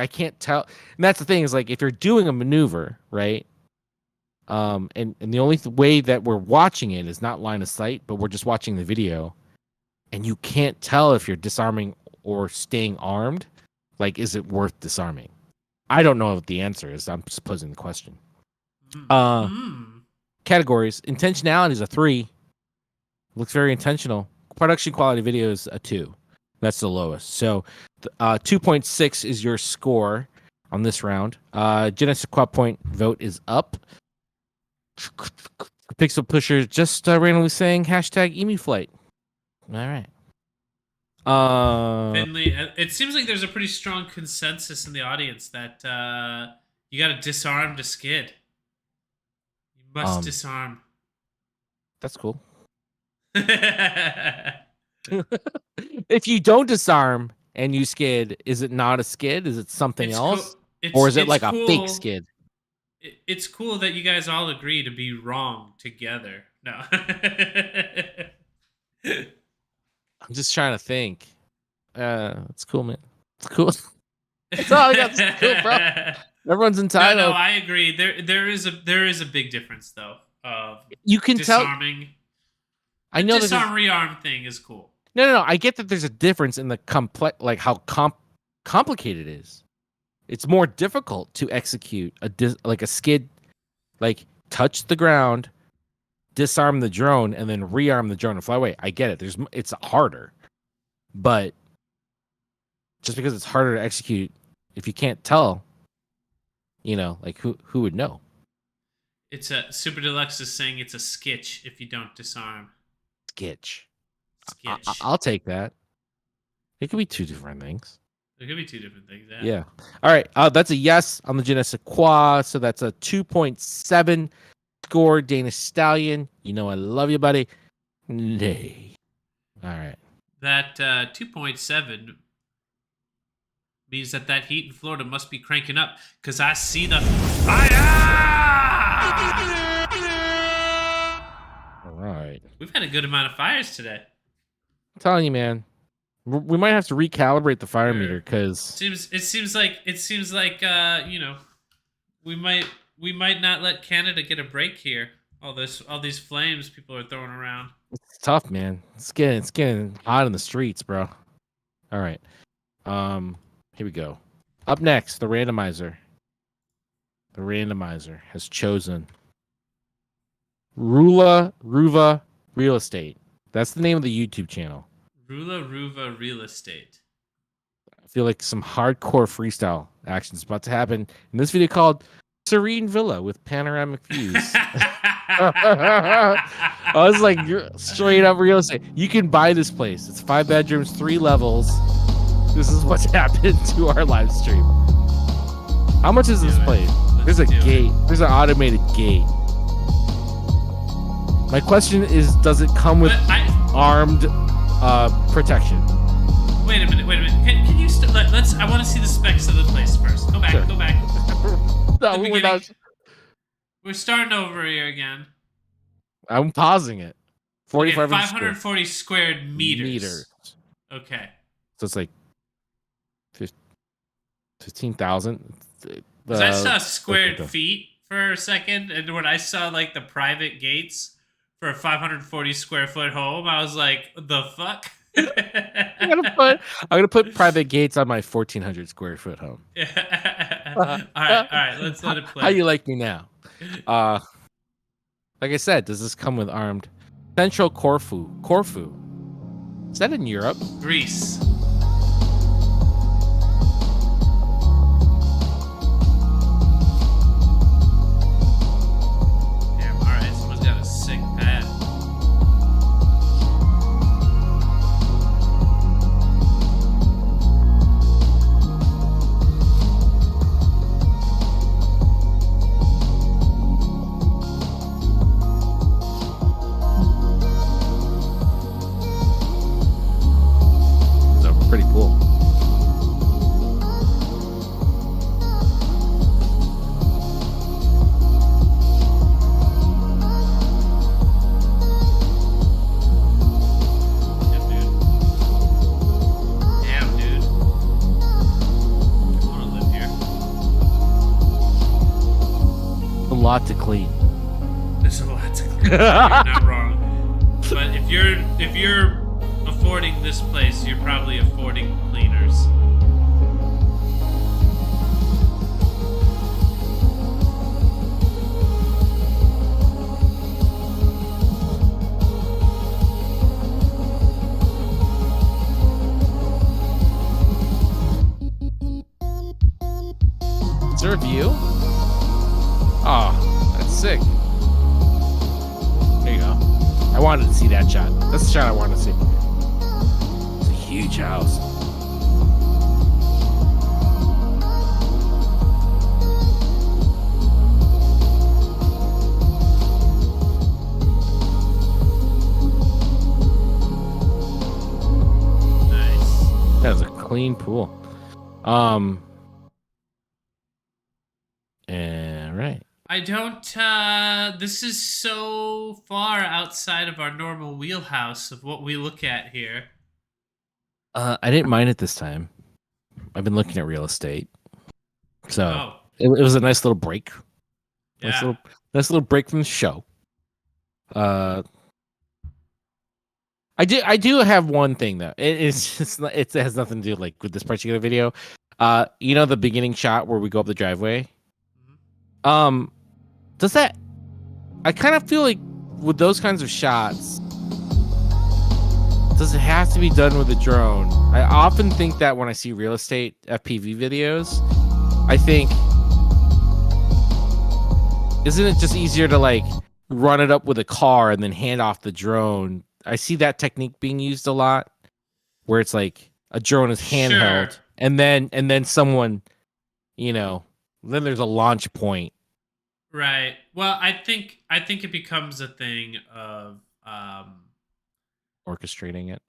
can't tell. And that's the thing is like if you're doing a maneuver, right? And the only way that we're watching it is not line of sight, but we're just watching the video, and you can't tell if you're disarming or staying armed. Like, is it worth disarming? I don't know what the answer is. I'm just posing the question. Categories. Intentionality is a 3. Looks very intentional. Production quality video is a 2. That's the lowest. So 2.6 is your score on this round. Genesis Quad Point vote is up. Pixel Pusher just randomly saying #EmuFlight. All right. Finley, it seems like there's a pretty strong consensus in the audience that you got to disarm to skid. You must disarm. That's cool. If you don't disarm and you skid, is it not a skid? Is it something else? Or is it like a fake skid? It's cool that you guys all agree to be wrong together. No. I'm just trying to think. It's cool, man. It's cool. That's all I got. It's cool, bro. Everyone's entitled. No, I agree. There is a big difference though. You can disarming. Tell. I know disarm rearm thing is cool. No. I get that there's a difference in the complex, like how complicated it is. It's more difficult to execute like a skid, like touch the ground, disarm the drone, and then rearm the drone and fly away. I get it. It's harder, but just because it's harder to execute, if you can't tell, like who would know? It's a Super Deluxe is saying it's a skitch if you don't disarm. Skitch. Skitch. I'll take that. It could be two different things. There could be two different things. Yeah. All right. That's a yes on the Genesis Qua. So that's a 2.7 score. Danish Stallion. You know I love you, buddy. Nay. All right. That 2.7 means that heat in Florida must be cranking up because I see the fire. All right. We've had a good amount of fires today. I'm telling you, man. We might have to recalibrate the fire meter because it seems like we might not let Canada get a break here. All these flames people are throwing around. It's tough, man. It's getting hot in the streets, bro. All right. Here we go. Up next, the randomizer. The randomizer has chosen Ruva Real Estate. That's the name of the YouTube channel. Ruva Real Estate. I feel like some hardcore freestyle action is about to happen in this video called Serene Villa with panoramic views. I was like, straight up real estate. You can buy this place. It's 5 bedrooms, 3 levels. This is what's happened to our live stream. How much is this place? There's a gate. There's an automated gate. My question is, does it come with armed protection? Wait a minute. Can you let's? I want to see the specs of the place first. Go back. Sure. Go back. No, we're not. We're starting over here again. I'm pausing it. 540 squared meters. Okay. So it's like 15,000. I saw squared feet for a second, and when I saw like the private gates for a 540 square foot home, I was like, the fuck? I'm gonna put private gates on my 1,400 square foot home. all right, let's let it play. How you like me now? Like I said, does this come with armed? Central Corfu. Is that in Europe? Greece. lot to clean. There's a lot to clean. You're not wrong. But if you're affording this place, you're probably affording cleaners. Is there a view? Oh, that's sick. There you go. I wanted to see that shot. That's the shot I wanted to see. It's a huge house. Nice. That was a clean pool. And right. I don't, this is so far outside of our normal wheelhouse of what we look at here. I didn't mind it this time. I've been looking at real estate. So Oh, it was a nice little break. yeah. Nice little break from the show. I do have one thing though. It's just it has nothing to do like with this particular video. You know the beginning shot where we go up the driveway? Does that I kind of feel like with those kinds of shots, does it have to be done with a drone? I often think that when I see real estate FPV videos, I think, isn't it just easier to like run it up with a car and then hand off the drone? I see that technique being used a lot where it's like a drone is handheld Sure. and then someone, then there's a launch point. Right. Well, I think it becomes a thing of Orchestrating it.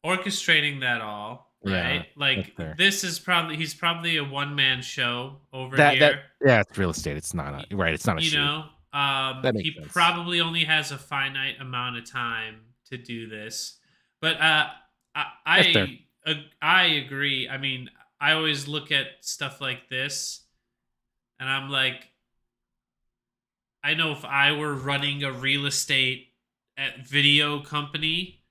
orchestrating that all, right? Yeah, Like that's fair. this is he's probably a one-man show over That here. yeah, it's real estate. It's not right. It's not a You shoot. know, That makes he sense. probably only has a finite amount of time to do this. But That's fair. I agree. I mean, I always look at stuff like this, and I'm like, I know if I were running a real estate video company,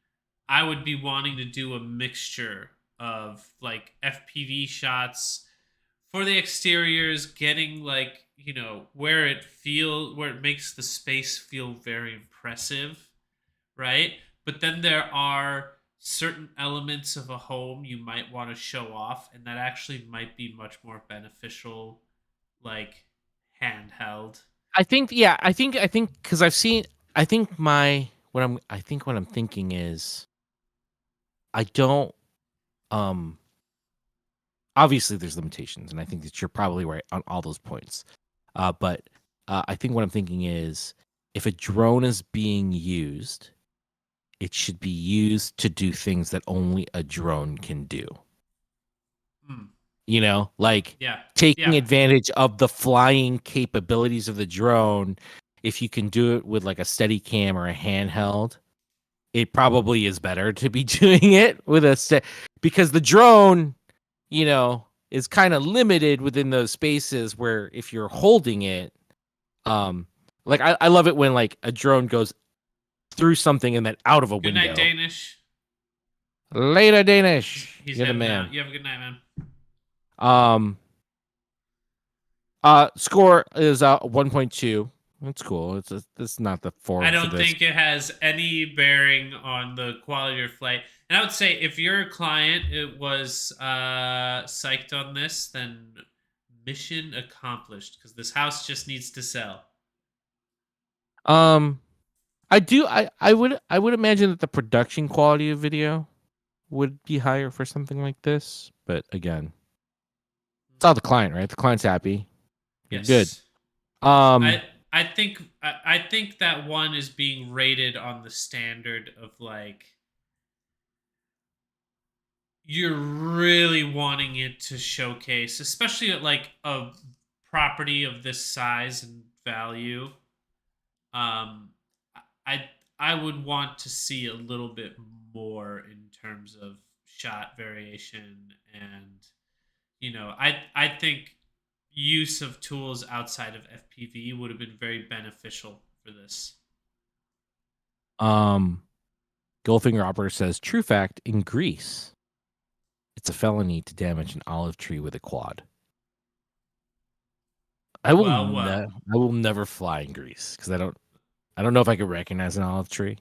I would be wanting to do a mixture of like FPV shots for the exteriors, getting like, where it makes the space feel very impressive, right? But then there are certain elements of a home you might want to show off, and that actually might be much more beneficial, like handheld. I think because I've seen. I think what I'm thinking is, I don't. Obviously, there's limitations, and I think that you're probably right on all those points. But I think what I'm thinking is, if a drone is being used, it should be used to do things that only a drone can do. Hmm. Like Yeah. taking Yeah. advantage of the flying capabilities of the drone. If you can do it with like a steady cam or a handheld, it probably is better to be doing it with because the drone, is kind of limited within those spaces where if you're holding it, like I love it when like a drone goes through something and then out of a Good window. night, Danish. Later, Danish. He's You're the heading man. out. You have a good night, man. Score is 1.2. That's cool. It's not the 4. I don't think it has any bearing on the quality of your flight. And I would say if your client was psyched on this, then mission accomplished, because this house just needs to sell. I would imagine that the production quality of video would be higher for something like this, but again, it's all the client, right? The client's happy. You're Yes. good. I think that one is being rated on the standard of like, you're really wanting it to showcase, especially at like a property of this size and value. I would want to see a little bit more in terms of shot variation, and I think use of tools outside of FPV would have been very beneficial for this. Goldfinger Operator says, true fact, in Greece, it's a felony to damage an olive tree with a quad. I will I will never fly in Greece because I don't know if I could recognize an olive tree.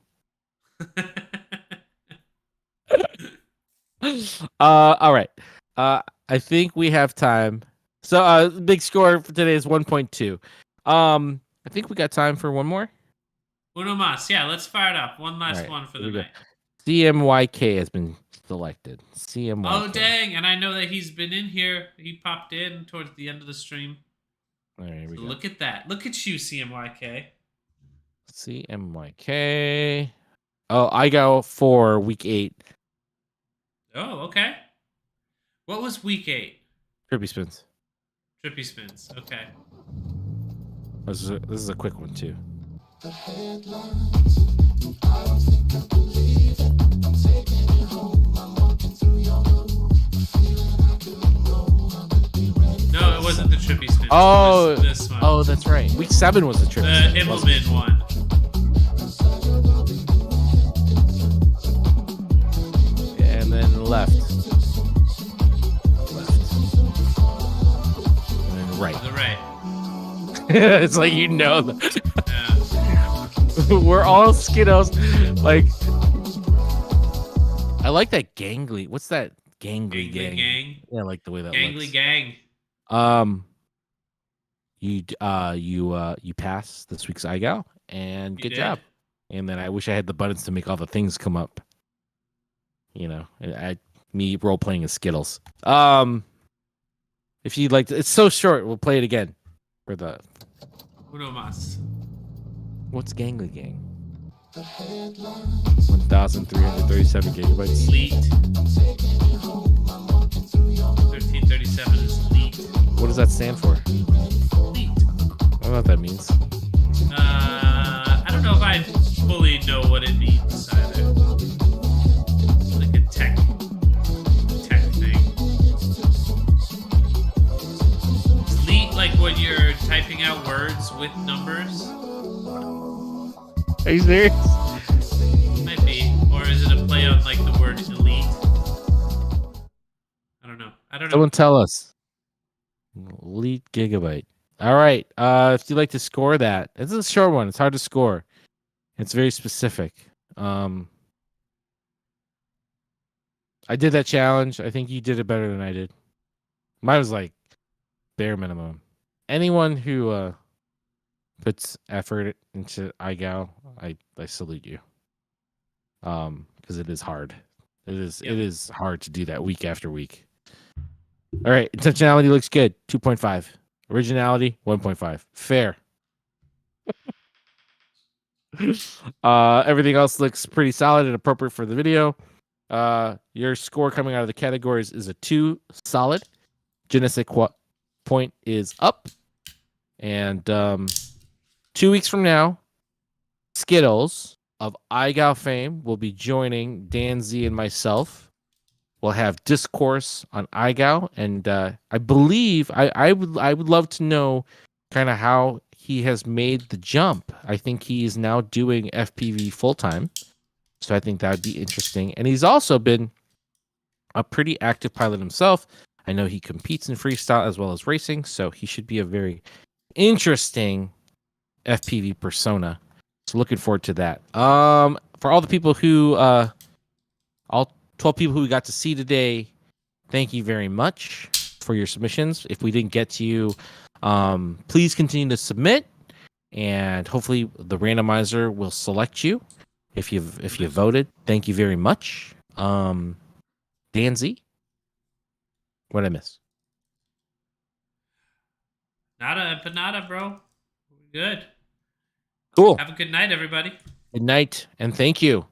All right. I think we have time. So big score for today is 1.2. I think we got time for one more. Uno mas. Yeah, let's fire it up. One last right, one for here the we go. night. CMYK has been selected. CMYK. Oh, dang. And I know that he's been in here. He popped in towards the end of the stream. All right, here we So go. look at that. Look at you, CMYK. CMYK. Oh, I go for week 8. Oh, okay. What was week 8? Trippy spins. Trippy spins. Okay. This is a quick one too. No, it wasn't the trippy spins. Oh, it was this one. Oh, that's right. Week 7 was the trippy. The Immelman one. And then left. And then right. To the right. It's like you know. Yeah. We're all Skittles. Like, I like that gangly. What's that gangly gang? Yeah, I like the way that Gangly looks. gang. You passed this week's iGal, and You good did. job. And then I wish I had the buttons to make all the things come up. You know, me role playing as Skittles. If you'd like to, it's so short. We'll play it again for the. Uno mas. What's Gangly Gang? 1,337 gigabytes. Leet. 1337 is leet. What does that stand for? Leet. I don't know what that means. I don't know if I fully know what it means either. Like a tech thing. Is leet like when you're typing out words with numbers? Are you serious? Might be. Or is it a play on like the word elite? I don't know. Someone tell us. Elite gigabyte. All right. If you'd like to score that, it's a short one. It's hard to score. It's very specific. I did that challenge. I think you did it better than I did. Mine was like bare minimum. Anyone who puts effort into iGal, I salute you. Because it is hard. It is hard to do that week after week. All right, intentionality looks good. 2.5. Originality 1.5. Fair. Everything else looks pretty solid and appropriate for the video. Your score coming out of the categories is a 2 solid. Genetic point is up. And 2 weeks from now, Skittles of iGal fame will be joining Dan Z and myself. We'll have discourse on iGal, and I believe I would love to know kind of how he has made the jump. I think he is now doing FPV full time, so I think that would be interesting. And he's also been a pretty active pilot himself. I know he competes in freestyle as well as racing, so he should be a very interesting FPV persona. So looking forward to that. For all the people who all 12 people who we got to see today, thank you very much for your submissions. If we didn't get to you, please continue to submit, and hopefully the randomizer will select you if you voted. Thank you very much. Dan Z, what did I miss? Nada empanada, bro. We're good. Cool. Have a good night, everybody. Good night, and thank you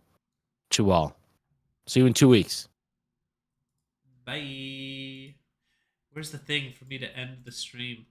to all. See you in 2 weeks. Bye. Where's the thing for me to end the stream?